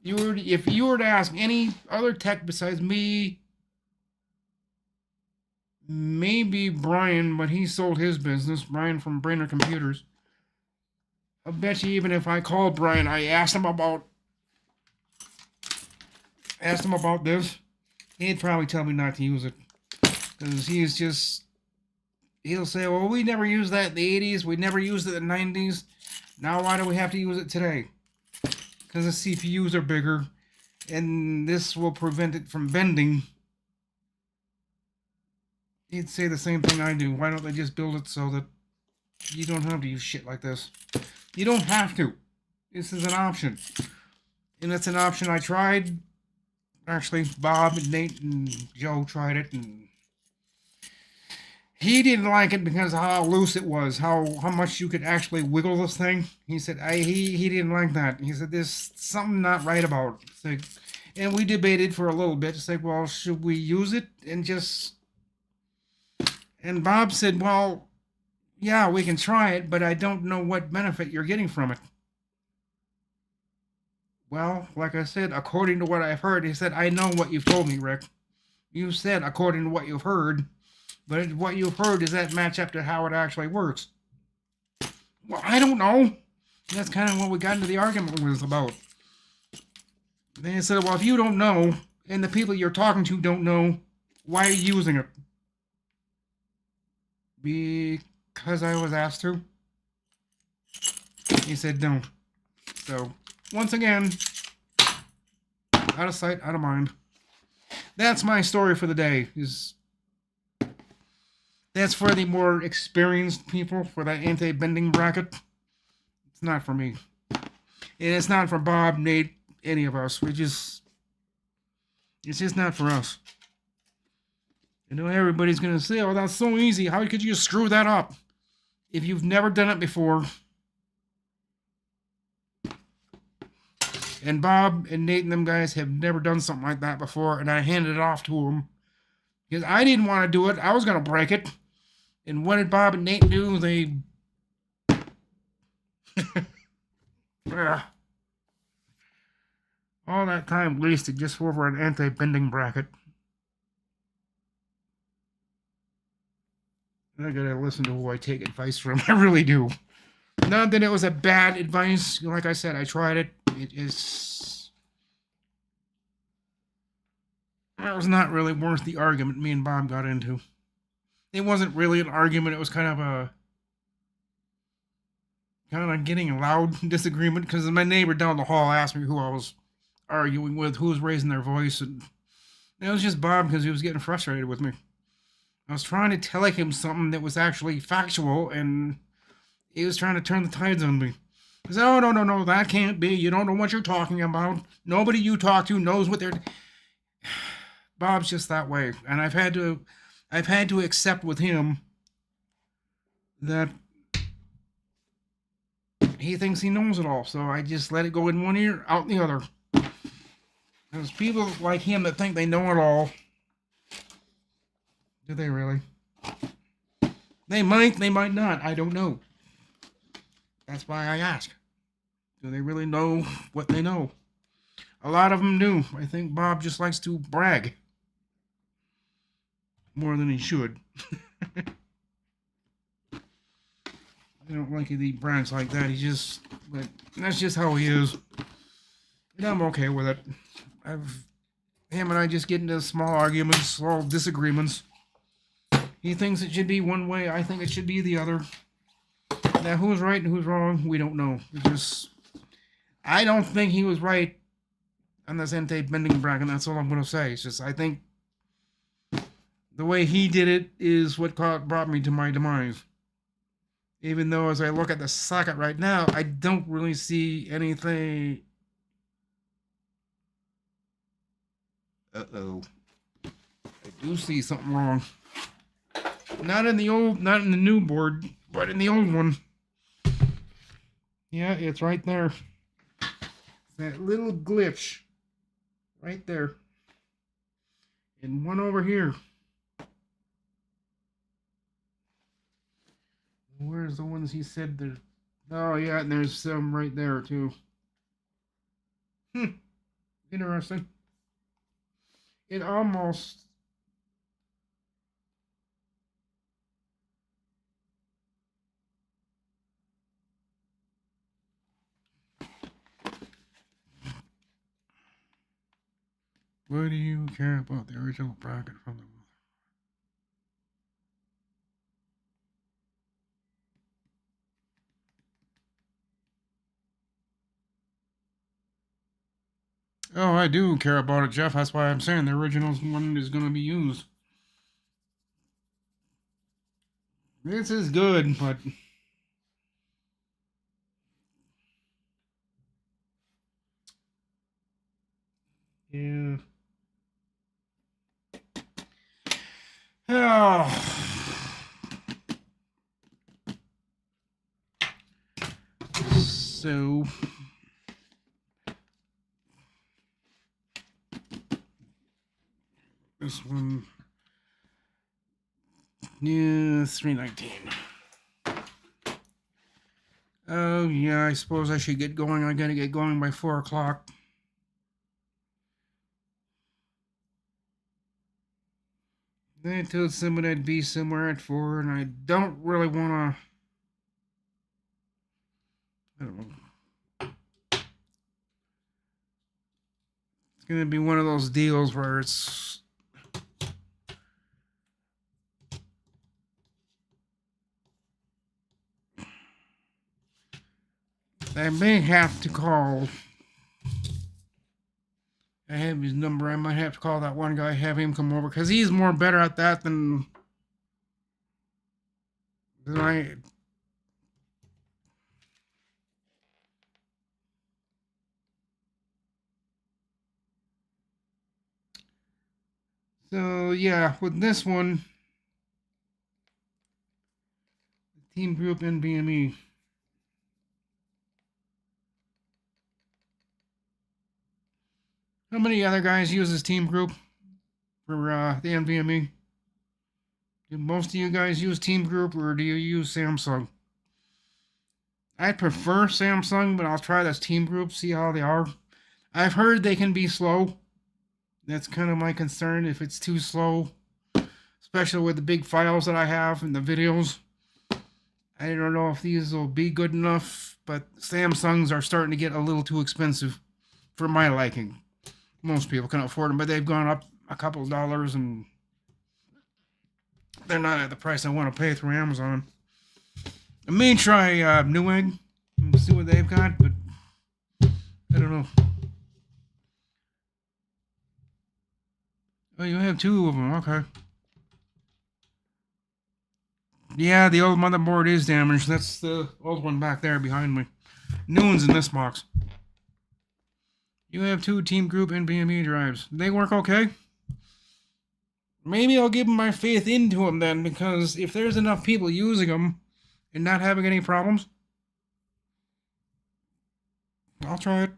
if you were to ask any other tech besides me, maybe Brian, but he sold his business, Brian from Brainerd Computers. I bet you even if I called Brian, I asked him about this, he'd probably tell me not to use it. Because he'll say, well, we never used that in the 80s, we never used it in the 90s, now why do we have to use it today? Because the CPUs are bigger, and this will prevent it from bending. He'd say the same thing I do. Why don't they just build it so that you don't have to use shit like this? You don't have to. This is an option. And it's an option I tried. Actually, Bob and Nate and Joe tried it, and he didn't like it because of how loose it was, how much you could actually wiggle this thing. He said he didn't like that. He said there's something not right about it. It's like, and we debated for a little bit. It's like, well, should we use it and just... And Bob said, well, yeah, we can try it, but I don't know what benefit you're getting from it. Well, like I said, according to what I've heard, he said, I know what you've told me, Rick. You said according to what you've heard, but what you've heard, does that match up to how it actually works? Well, I don't know. That's kind of what we got into the argument was about. They said, well, if you don't know, and the people you're talking to don't know, why are you using it? Because I was asked to. He said don't. So, once again, out of sight, out of mind. That's my story for the day. That's for the more experienced people, for that anti-bending bracket. It's not for me. And it's not for Bob, Nate, any of us. It's just not for us. You know, everybody's going to say, oh, that's so easy. How could you screw that up? If you've never done it before. And Bob and Nate and them guys have never done something like that before, and I handed it off to them. Because I didn't want to do it. I was going to break it. And what did Bob and Nate do? They... all that time wasted just over an anti-bending bracket. I gotta listen to who I take advice from. I really do. Not that it was a bad advice. Like I said, I tried it. It was not really worth the argument me and Bob got into. It wasn't really an argument. It was kind of getting a loud disagreement because my neighbor down the hall asked me who I was arguing with, who was raising their voice, and it was just Bob because he was getting frustrated with me. I was trying to tell him something that was actually factual, and he was trying to turn the tides on me. He said, oh, no, that can't be. You don't know what you're talking about. Nobody you talk to knows what they're... Bob's just that way. And I've had to accept with him that he thinks he knows it all. So I just let it go in one ear, out the other. There's people like him that think they know it all. Do they really? They might not. I don't know. That's why I ask. Do they really know what they know? A lot of them do. I think Bob just likes to brag more than he should. I don't like it. He brags like that. But that's just how he is. And I'm okay with it. Him and I just get into small arguments, small disagreements. He thinks it should be one way. I think it should be the other. Now, who's right and who's wrong, we don't know. I don't think he was right on this anti-bending bracket. That's all I'm going to say. It's just I think the way he did it is what brought me to my demise. Even though as I look at the socket right now, I don't really see anything. Uh-oh. I do see something wrong. Not in the new board, but in the old one. Yeah, it's right there. That little glitch. Right there. And one over here. Where's the ones he said there? Oh, yeah, and there's some right there, too. Interesting. It almost... What do you care about the original bracket from the... Oh, I do care about it, Jeff. That's why I'm saying the original one is going to be used. This is good, but... Yeah. Oh. So... This one... Yeah, 319. Oh, yeah, I suppose I should get going. I gotta get going by 4 o'clock. They told someone I'd be somewhere at 4, and I don't really want to... I don't know. It's gonna be one of those deals where it's... I may have to call... I have his number. I might have to call that one guy, have him come over, because he's more better at that than I... So, yeah, with this one, Team Group NBME. How many other guys use this Team Group for the NVMe? Do most of you guys use Team Group, or do you use Samsung? I prefer Samsung, but I'll try this Team Group, see how they are. I've heard they can be slow. That's kind of my concern, if it's too slow. Especially with the big files that I have and the videos. I don't know if these will be good enough, but Samsungs are starting to get a little too expensive for my liking. Most people can afford them, but they've gone up a couple of dollars, and they're not at the price I want to pay through Amazon. I may try Newegg and see what they've got, but I don't know. Oh, you have 2 of them, okay. Yeah, the old motherboard is damaged. That's the old one back there behind me. New one's in this box. You have 2 Team Group NVMe drives. They work okay? Maybe I'll give my faith into them then, because if there's enough people using them and not having any problems, I'll try it.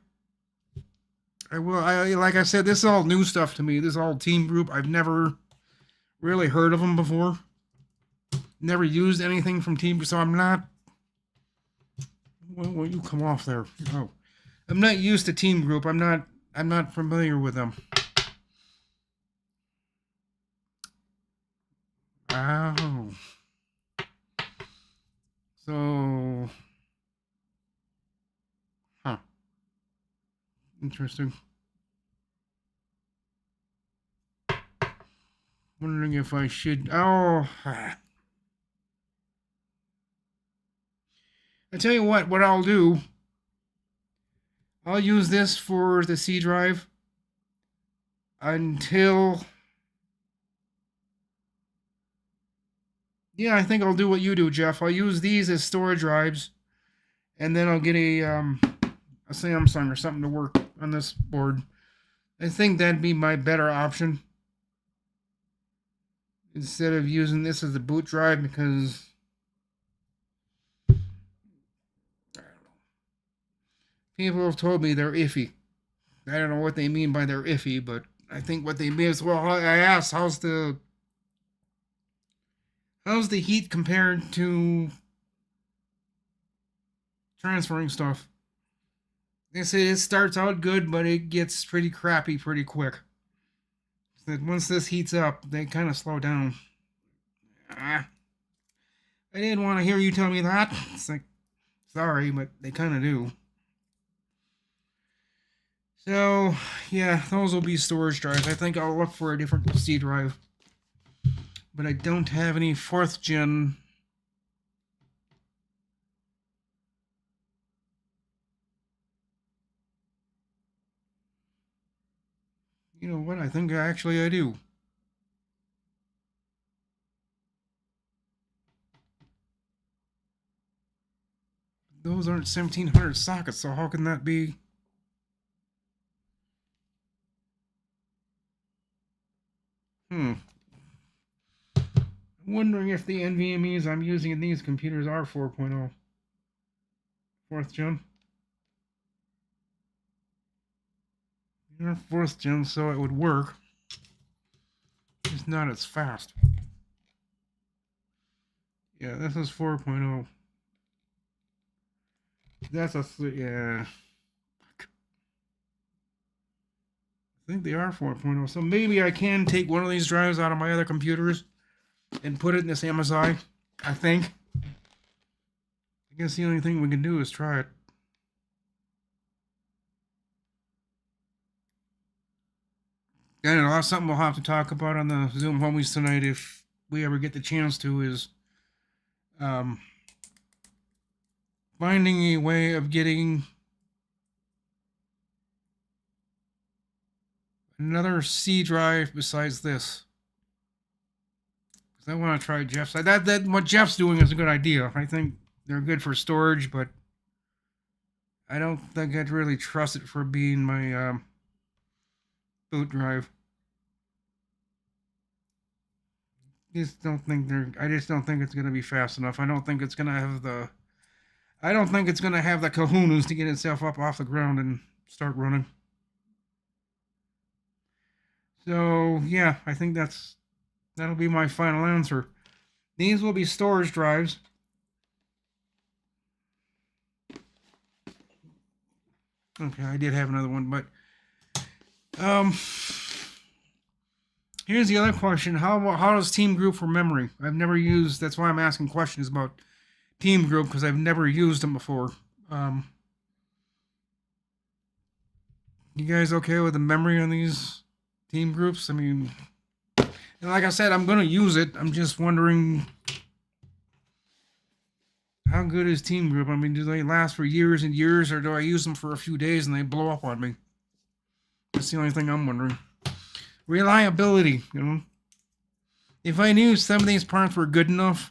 I will. Like I said, this is all new stuff to me. This is all Team Group. I've never really heard of them before. Never used anything from Team Group, so I'm not. Well, you come off there? Oh, I'm not used to Team Group. I'm not. I'm not familiar with them. Oh. So. Huh. Interesting. Wondering if I should. Oh. I tell you what I'll do. I'll use this for the C drive until. Yeah, I think I'll do what you do, Jeff. I'll use these as storage drives, and then I'll get a Samsung or something to work on this board. I think that'd be my better option instead of using this as a boot drive, because I don't know. People have told me they're iffy. I don't know what they mean by they're iffy, but I think what they mean is, well, I asked, how's the heat compared to transferring stuff? They say it starts out good, but it gets pretty crappy pretty quick. That once this heats up, they kind of slow down. I didn't want to hear you tell me that. It's like, sorry, but they kind of do. So, yeah, those will be storage drives. I think I'll look for a different C drive. But I don't have any 4th gen. You know what? I think actually I do. Those aren't 1700 sockets, so how can that be? I'm wondering if the NVMe's I'm using in these computers are 4.0. 4th gen. They're 4th gen, so it would work. It's not as fast. Yeah, this is 4.0. That's a, yeah. I think they are 4.0. So maybe I can take one of these drives out of my other computers and put it in this MSI. I think. I guess the only thing we can do is try it. I don't know. That's something we'll have to talk about on the Zoom homies tonight if we ever get the chance to, is finding a way of getting another C drive besides this. Because I want to try Jeff's. That what Jeff's doing is a good idea. I think they're good for storage, but I don't think I'd really trust it for being my boot drive. I just don't think it's gonna be fast enough. I don't think it's gonna have the kahunas to get itself up off the ground and start running. So yeah, I think that'll be my final answer. These will be storage drives. Okay, I did have another one, but here's the other question: How does Team Group for memory? I've never used. That's why I'm asking questions about Team Group, because I've never used them before. You guys okay with the memory on these Team Groups? I mean, and like I said, I'm gonna use it. I'm just wondering, how good is Team Group? I mean, do they last for years and years, or do I use them for a few days and they blow up on me? That's the only thing I'm wondering. Reliability, you know. If I knew some of these parts were good enough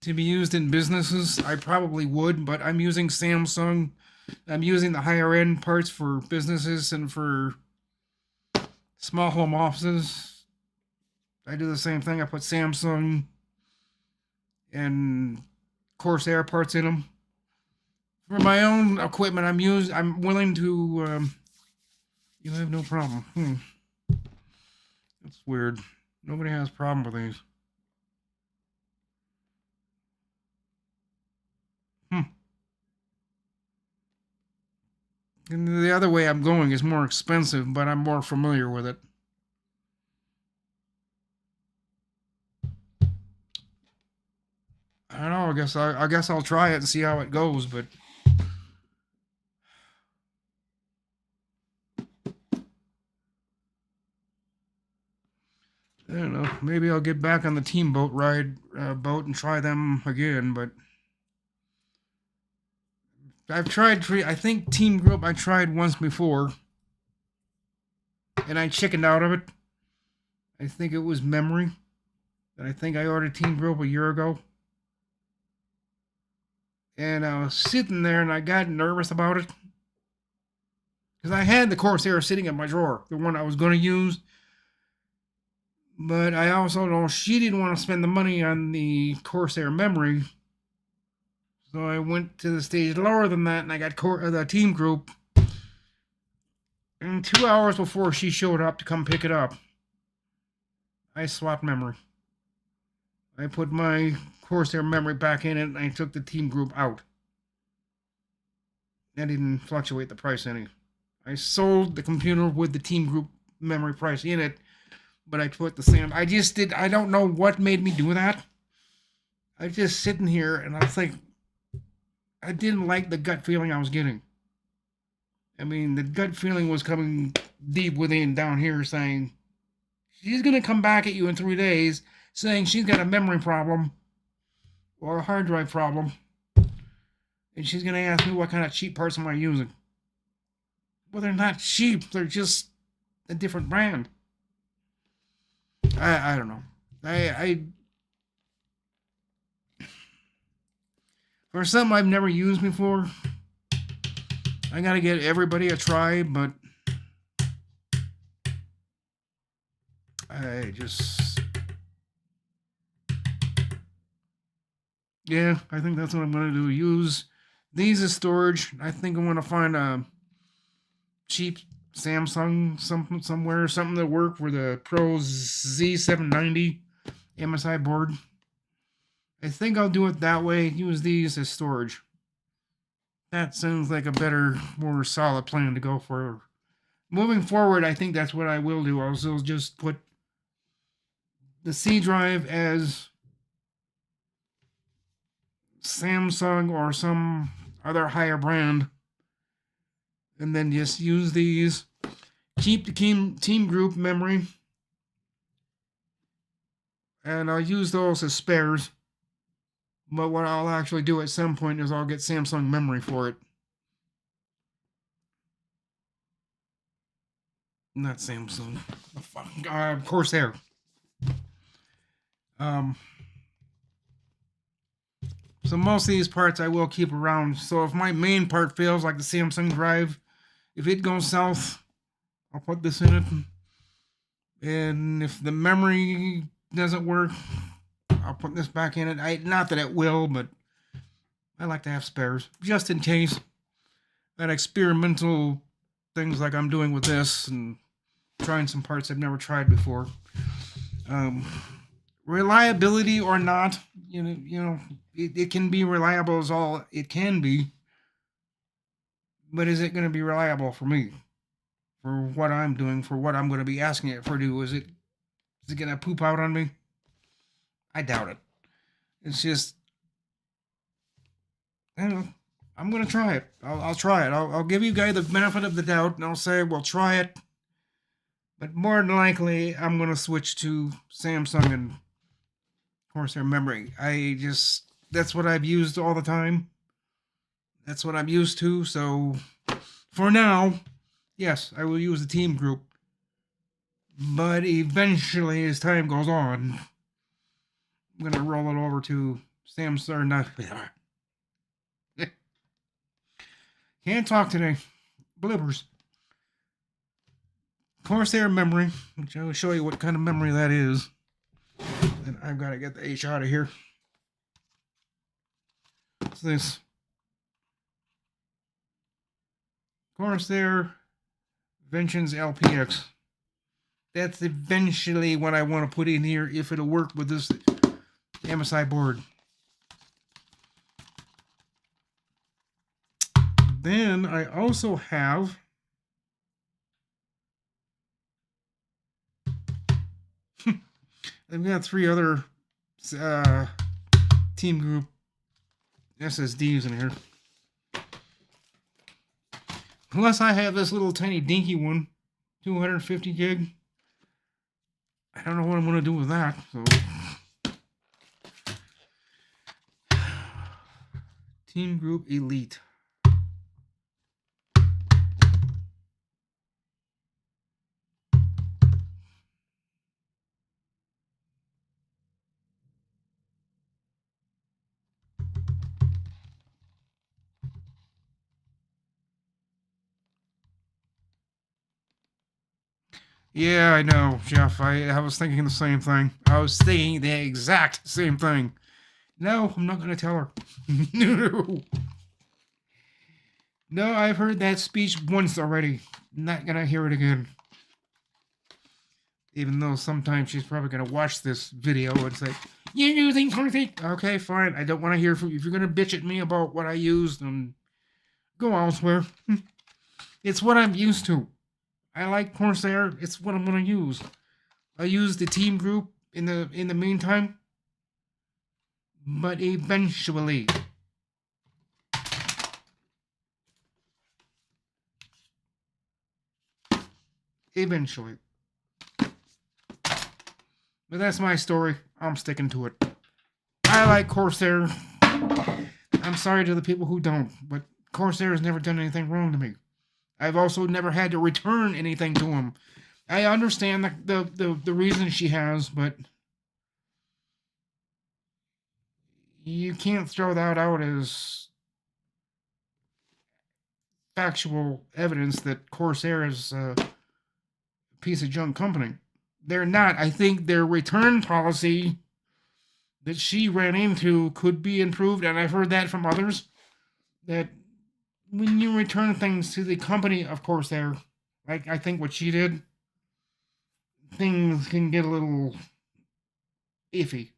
to be used in businesses, I probably would, but I'm using Samsung. I'm using the higher end parts for businesses and for small home offices. I do the same thing. I put Samsung and Corsair parts in them. For my own equipment, I'm willing to You have no problem. That's weird. Nobody has a problem with these. And the other way I'm going is more expensive, but I'm more familiar with it. I don't know. I guess I'll try it and see how it goes. But I don't know. Maybe I'll get back on the team boat boat and try them again. But I've tried. I think team group I tried once before, and I chickened out of it. I think it was memory. And I think I ordered team group a year ago. And I was sitting there and I got nervous about it. Because I had the Corsair sitting in my drawer, the one I was going to use. But I also know she didn't want to spend the money on the Corsair memory. So I went to the stage lower than that and I got the team group. And 2 hours before she showed up to come pick it up, I swapped memory. I put my Corsair memory back in it and I took the team group out. That didn't fluctuate the price any. I sold the computer with the team group memory price in it, but I put the same. I don't know what made me do that. I was just sitting here and I was like, I didn't like the gut feeling I was getting. I mean, the gut feeling was coming deep within down here saying, she's going to come back at you in 3 days saying she's got a memory problem or a hard drive problem. And she's going to ask me what kind of cheap parts am I using. Well, they're not cheap. They're just a different brand. I don't know. For something I've never used before, I got to get everybody a try, but yeah, I think that's what I'm going to do. Use these as storage. I think I'm going to find a cheap Samsung somewhere, something that work for the Pro Z790 MSI board. I think I'll do it that way. Use these as storage. That sounds like a better, more solid plan to go for. Moving forward, I think that's what I will do. I'll just put the C drive as Samsung or some other higher brand, and then just use these. Keep the team group memory, and I'll use those as spares. But what I'll actually do at some point is I'll get Samsung memory for it. Not Samsung. Corsair. So most of these parts I will keep around. So if my main part fails, like the Samsung drive, if it goes south, I'll put this in it. And if the memory doesn't work, I'll put this back in it. Not that it will, but I like to have spares just in case. That experimental things like I'm doing with this and trying some parts I've never tried before. Reliability or not, it can be reliable as all it can be. But is it going to be reliable for me? For what I'm doing, for what I'm going to be asking it for do? Is it going to poop out on me? I doubt it. It's just, I don't know. I'm going to try it. I'll try it. I'll give you guys the benefit of the doubt, and I'll say, well, try it. But more than likely, I'm going to switch to Samsung and Corsair memory. That's what I've used all the time. That's what I'm used to. So, for now, yes, I will use the team group. But eventually, as time goes on, I'm going to roll it over to Samsung. Can't talk today. Bloopers. Corsair memory, which I will show you what kind of memory that is. And I've got to get the H out of here. What's this? Corsair Vengeance LPX. That's eventually what I want to put in here if it'll work with this MSI board. Then I also have I've got 3 other Team Group SSDs in here. Plus I have this little tiny dinky one, 250 gig. I don't know what I'm going to do with that. So Team Group Elite. Yeah, I know, Jeff. I was thinking the same thing. I was thinking the exact same thing. No, I'm not going to tell her. No. No, I've heard that speech once already. Not going to hear it again. Even though sometimes she's probably going to watch this video and say, "You're using something." Okay, fine. I don't want to hear from you. If you're going to bitch at me about what I used, then go elsewhere. It's what I'm used to. I like Corsair. It's what I'm going to use. I use the Team Group in the meantime. But eventually. Eventually. But that's my story. I'm sticking to it. I like Corsair. I'm sorry to the people who don't, but Corsair has never done anything wrong to me. I've also never had to return anything to him. I understand the reason she has, but you can't throw that out as factual evidence that Corsair is a piece of junk company. They're not. I think their return policy that she ran into could be improved, and I've heard that from others, that when you return things to the company of Corsair, like I think what she did, things can get a little iffy.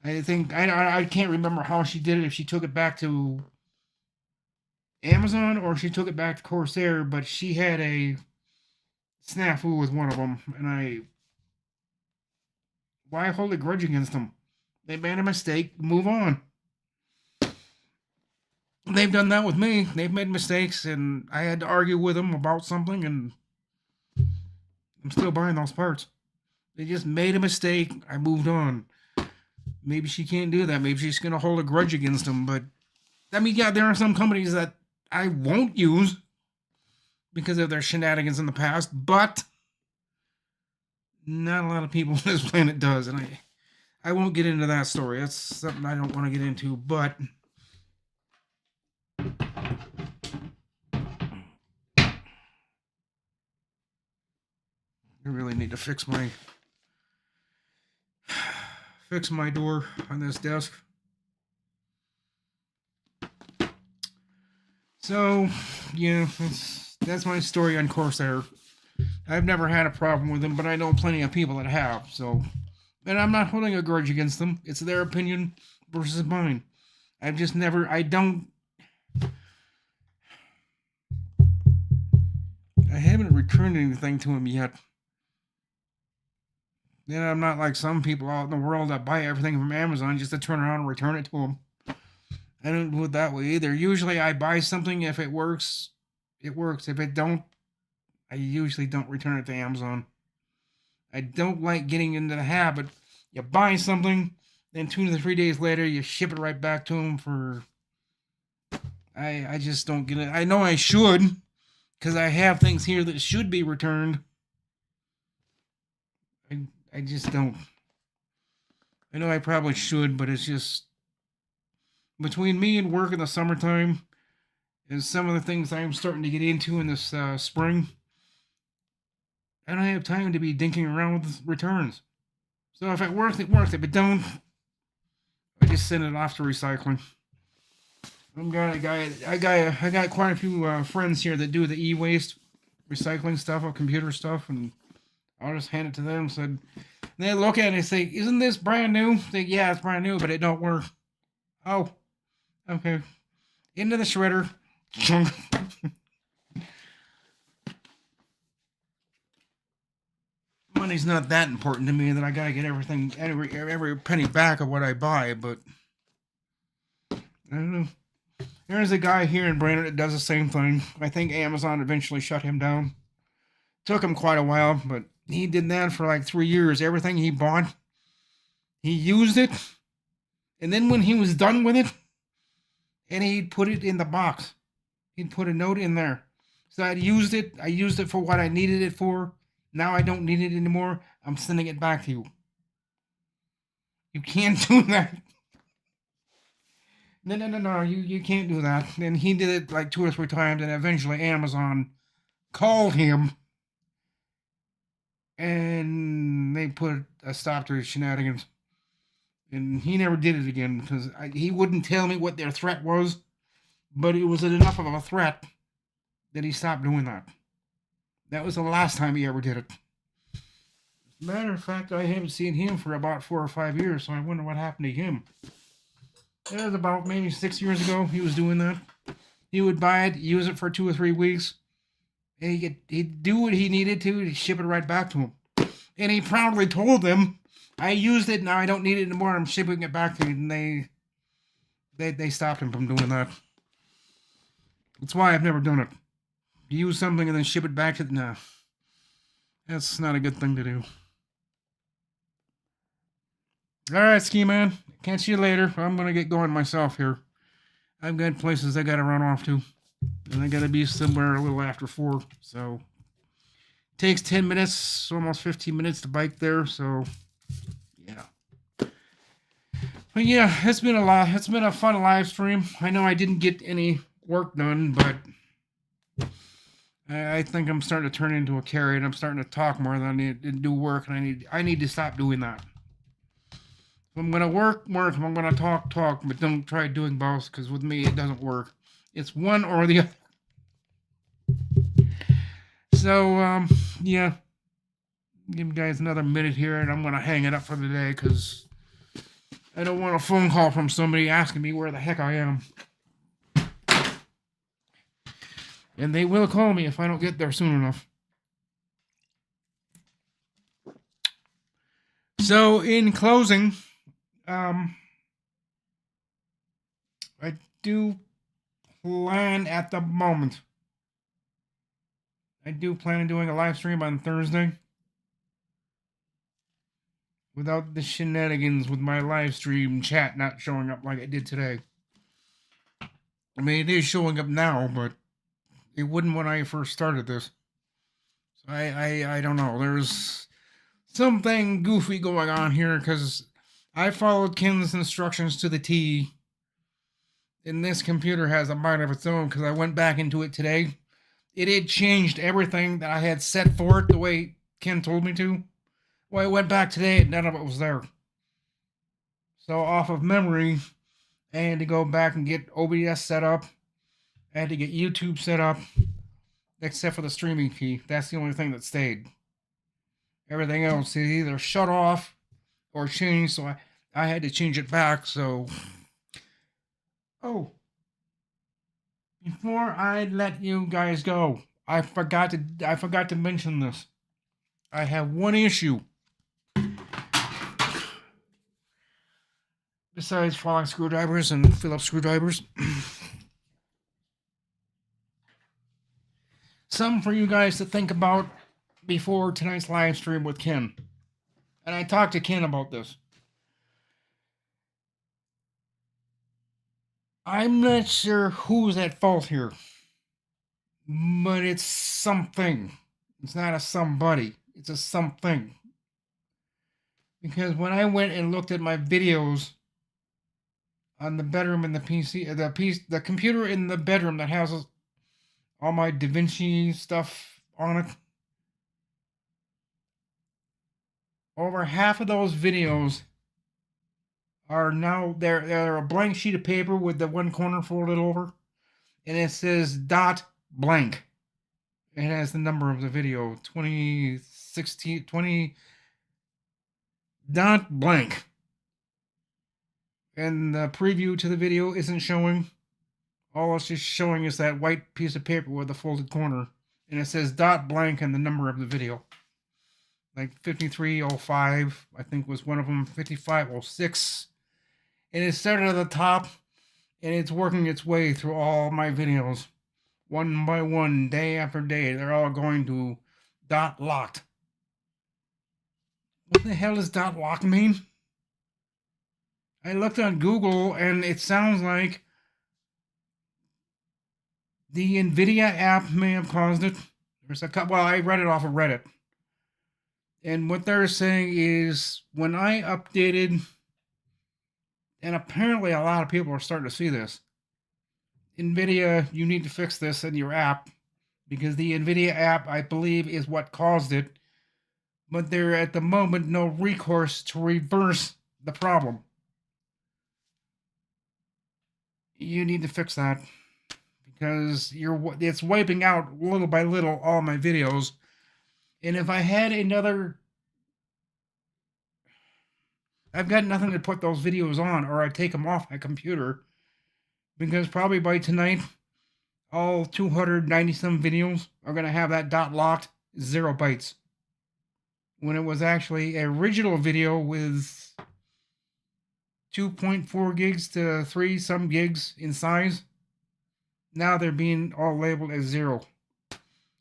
I think, I can't remember how she did it, if she took it back to Amazon or she took it back to Corsair, but she had a snafu with one of them, and why hold a grudge against them? They made a mistake, move on. They've done that with me. They've made mistakes, and I had to argue with them about something, and I'm still buying those parts. They just made a mistake. I moved on. Maybe she can't do that. Maybe she's going to hold a grudge against them. But, I mean, yeah, there are some companies that I won't use because of their shenanigans in the past, but not a lot of people on this planet does, and I won't get into that story. That's something I don't want to get into, but I really need to fix my door on this desk. So, yeah, that's my story on Corsair. I've never had a problem with them, but I know plenty of people that have, so... And I'm not holding a grudge against them. It's their opinion versus mine. I've just never... I haven't returned anything to him yet. Then I'm not like some people out in the world that buy everything from Amazon just to turn around and return it to them. I don't do it that way either. Usually I buy something, if it works, it works. If it don't, I usually don't return it to Amazon. I don't like getting into the habit. You buy something, then 2 to 3 days later, you ship it right back to them for... I just don't get it. I know I should, because I have things here that should be returned. I just don't. I know I probably should, but it's just... Between me and work in the summertime, and some of the things I'm starting to get into in this spring, I don't have time to be dinking around with returns. So if it works, it works. If it don't, I just send it off to recycling. I got quite a few friends here that do the e-waste. recycling stuff of computer stuff, and I'll just hand it to them and said, and they look at it and say, "Isn't this brand new?" Say, "Yeah, it's brand new, but it don't work." Oh, okay. Into the shredder. Money's not that important to me that I gotta get every penny back of what I buy, but I don't know. There's a guy here in Brandon that does the same thing. I think Amazon eventually shut him down. Took him quite a while, but he did that for like 3 years. Everything he bought, he used it, and then when he was done with it, and he'd put it in the box. He'd put a note in there. So I used it for what I needed it for. Now I don't need it anymore. I'm sending it back to you. You can't do that. No. You can't do that. And he did it like 2 or 3 times, and eventually Amazon called him, and they put a stop to his shenanigans. And he never did it again because he wouldn't tell me what their threat was, but it was enough of a threat that he stopped doing that. That was the last time he ever did it. As a matter of fact, I haven't seen him for about 4 or 5 years, so I wonder what happened to him. It was about maybe 6 years ago he was doing that. He would buy it, use it for 2 or 3 weeks, and he'd do what he needed to, he'd ship it right back to him. And he proudly told them, "I used it, now I don't need it anymore, I'm shipping it back to you." And they stopped him from doing that. That's why I've never done it. Use something and then ship it back to nah. That's not a good thing to do. Alright, Ski Man. Catch you later. I'm gonna get going myself here. I've got places I gotta run off to. And I gotta be somewhere a little after 4. So takes 10 minutes, almost 15 minutes to bike there, so yeah. But yeah, it's been a lot. It's been a fun live stream. I know I didn't get any work done, but I think I'm starting to turn into a carrot. I'm starting to talk more than I need to do work, and I need to stop doing that. If I'm gonna work. If I'm gonna talk, but don't try doing both, because with me it doesn't work. It's one or the other. So yeah, give you guys another minute here, and I'm gonna hang it up for the day because I don't want a phone call from somebody asking me where the heck I am. And they will call me if I don't get there soon enough. So, in closing, I do plan at the moment. I do plan on doing a live stream on Thursday. Without the shenanigans with my live stream chat not showing up like it did today. I mean, it is showing up now, but it wouldn't when I first started this. So I don't know. There's something goofy going on here because I followed Ken's instructions to the T. And this computer has a mind of its own because I went back into it today. It had changed everything that I had set for it the way Ken told me to. Well, I went back today and none of it was there. So off of memory, I had to go back and get OBS set up. I had to get YouTube set up, except for the streaming key. That's the only thing that stayed. Everything else is either shut off or changed, so I had to change it back. So, before I let you guys go, I forgot to mention this. I have one issue. Besides falling screwdrivers and Phillips screwdrivers. Something for you guys to think about before tonight's live stream with Ken. And I talked to Ken about this. I'm not sure who's at fault here. But it's something. It's not a somebody. It's a something. Because when I went and looked at my videos on the bedroom and the computer in the bedroom that houses all my DaVinci stuff on it, over half of those videos are now they're a blank sheet of paper with the one corner folded over, and it says dot blank. It has the number of the video, 2016, 20 dot blank. And the preview to the video isn't showing. All it's just showing is that white piece of paper with a folded corner. And it says dot blank and the number of the video. Like 5305, I think was one of them, 5506. And it started at the top, and it's working its way through all my videos. One by one, day after day, they're all going to dot locked. What the hell does dot lock mean? I looked on Google, and it sounds like the NVIDIA app may have caused it. There's a couple. Well, I read it off of Reddit. And what they're saying is when I updated, and apparently a lot of people are starting to see this, NVIDIA, you need to fix this in your app because the NVIDIA app, I believe, is what caused it. But there, at the moment, no recourse to reverse the problem. You need to fix that because it's wiping out little by little all my videos. And if I had another, I've got nothing to put those videos on, or I take them off my computer, because probably by tonight, all 290-some videos are going to have that dot locked 0 bytes. When it was actually an original video with 2.4 gigs to 3-some gigs in size, now they're being all labeled as 0.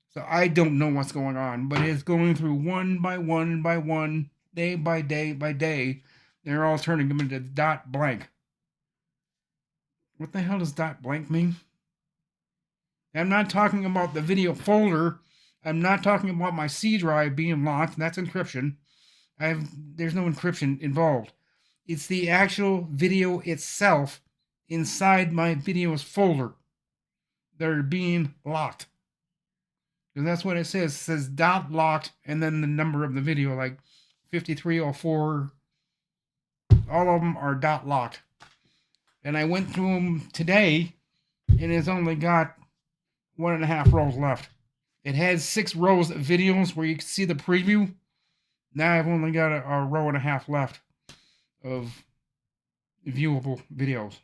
So I don't know what's going on, but it's going through one by one, day by day. They're all turning them into dot blank. What the hell does dot blank mean? I'm not talking about the video folder. I'm not talking about my C drive being locked. That's encryption. There's no encryption involved. It's the actual video itself inside my videos folder. They're being locked. Because that's what it says. It says dot locked and then the number of the video, like 5304. All of them are dot locked. And I went through them today, and it's only got 1.5 rows left. It has 6 rows of videos where you can see the preview. Now I've only got a row and a half left of viewable videos.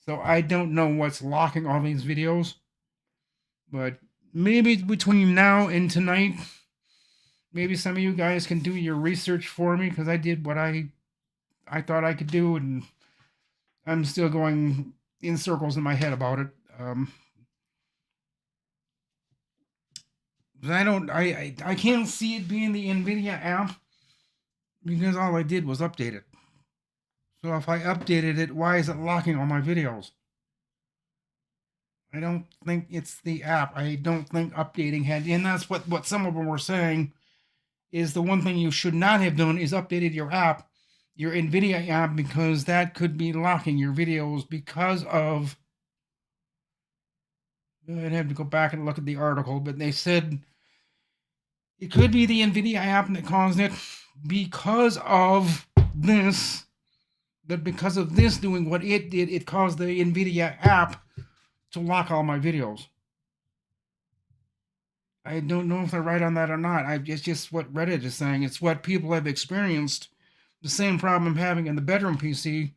So I don't know what's locking all these videos. But maybe between now and tonight, maybe some of you guys can do your research for me, because I did what I thought I could do, and I'm still going in circles in my head about it. I can't see it being the NVIDIA app because all I did was update it. So if I updated it, why is it locking all my videos? I don't think it's the app. I don't think updating had, and that's what some of them were saying, is the one thing you should not have done is updated your app, your NVIDIA app, because that could be locking your videos because of, I'd have to go back and look at the article, but they said it could be the NVIDIA app that caused it because of this, that because of this doing what it did, it caused the NVIDIA app to lock all my videos. I don't know if they're right on that or not. It's just what Reddit is saying. It's what people have experienced. The same problem I'm having in the bedroom PC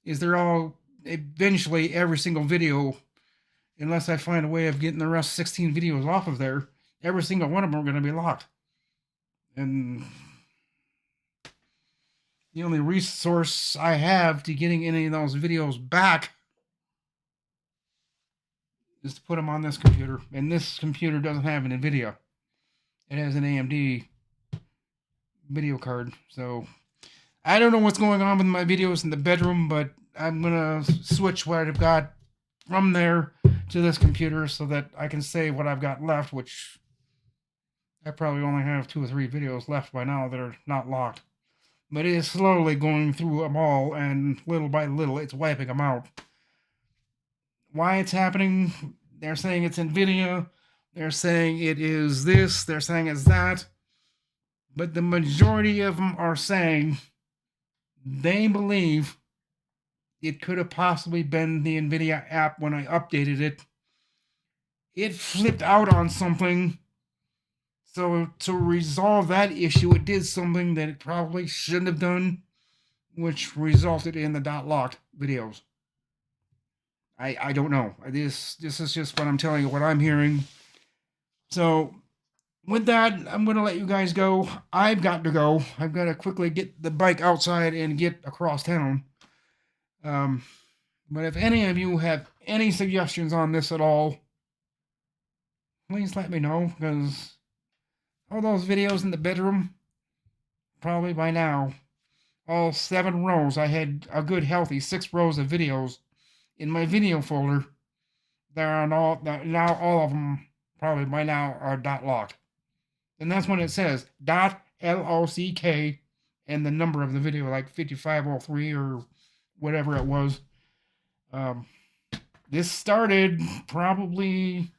is they're all, eventually every single video, unless I find a way of getting the rest 16 videos off of there, every single one of them are going to be locked. And the only resource I have to getting any of those videos back is to put them on this computer. And this computer doesn't have an NVIDIA. It has an AMD video card. So I don't know what's going on with my videos in the bedroom, but I'm going to switch what I've got from there to this computer so that I can say what I've got left, which I probably only have 2 or 3 videos left by now that are not locked. But it is slowly going through them all, and little by little, it's wiping them out. Why it's happening? They're saying it's NVIDIA. They're saying it is this. They're saying it's that. But the majority of them are saying they believe it could have possibly been the NVIDIA app when I updated it. it flipped out on something. So to resolve that issue, it did something that it probably shouldn't have done, which resulted in the dot locked videos. I don't know. This is just what I'm telling you, what I'm hearing. So with that, I'm going to let you guys go. I've got to go. I've got to quickly get the bike outside and get across town. But if any of you have any suggestions on this at all, please let me know, because all those videos in the bedroom, probably by now, all 7 rows, I had a good healthy 6 rows of videos in my video folder. Now all of them probably by now are dot locked. And that's when it says dot LOCK and the number of the video, like 5503 or whatever it was. This started probably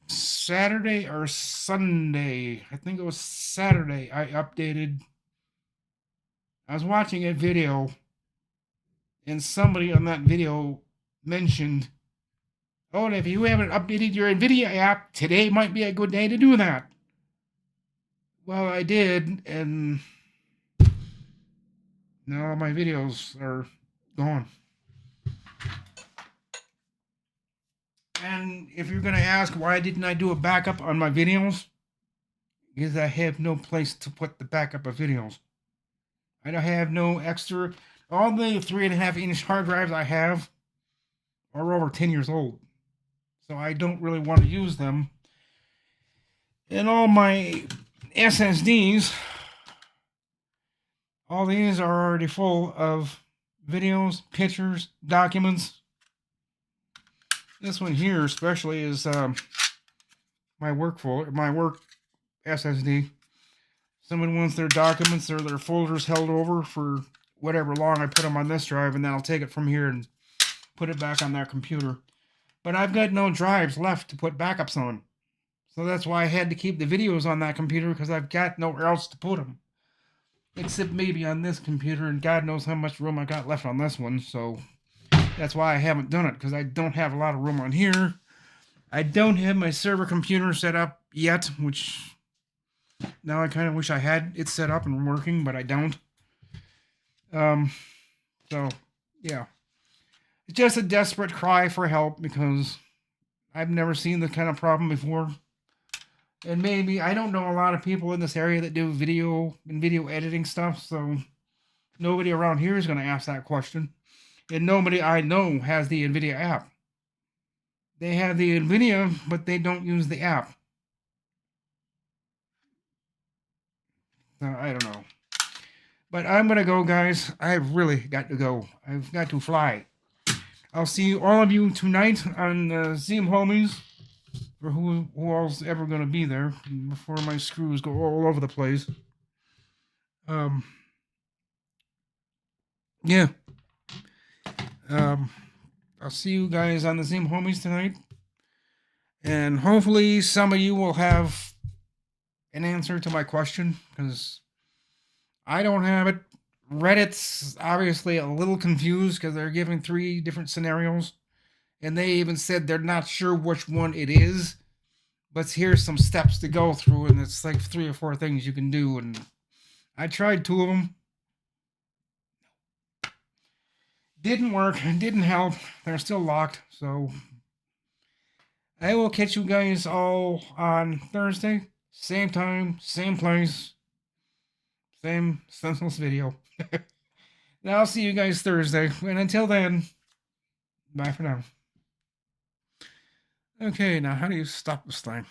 Saturday or Sunday. I think it was Saturday. I updated. I was watching a video, and somebody on that video mentioned, oh, and if you haven't updated your NVIDIA app, today might be a good day to do that. Well, I did, and now my videos are gone. And if you're going to ask why didn't I do a backup on my videos, because I have no place to put the backup of videos. I don't have no extra. All the 3.5-inch hard drives I have are over 10 years old, so I don't really want to use them. And all my SSDs, all these are already full of videos, pictures, documents. This one here especially is my work folder, my work SSD. Someone wants their documents or their folders held over for whatever long. I put them on this drive, and then I'll take it from here and put it back on that computer. But I've got no drives left to put backups on. So that's why I had to keep the videos on that computer, because I've got nowhere else to put them. Except maybe on this computer, and God knows how much room I got left on this one. So that's why I haven't done it, because I don't have a lot of room on here. I don't have my server computer set up yet, which now I kind of wish I had it set up and working, but I don't. So, yeah. It's just a desperate cry for help, because I've never seen this kind of problem before. And maybe, I don't know a lot of people in this area that do video and video editing stuff, so nobody around here is going to ask that question. And nobody I know has the NVIDIA app. They have the NVIDIA, but they don't use the app. So, I don't know. But I'm going to go, guys. I've really got to go. I've got to fly. I'll see all of you tonight on Zoom Homies. Or who else ever going to be there before my screws go all over the place. Yeah. I'll see you guys on the Zoom Homies tonight. And hopefully some of you will have an answer to my question, because I don't have it. Reddit's obviously a little confused, because they're giving 3 different scenarios. And they even said they're not sure which one it is. But here's some steps to go through, and it's like 3 or 4 things you can do. And I tried 2 of them. Didn't work. Didn't help. They're still locked. So I will catch you guys all on Thursday. Same time, same place, same senseless video. Now I'll see you guys Thursday. And until then, bye for now. Okay, now how do you stop this thing?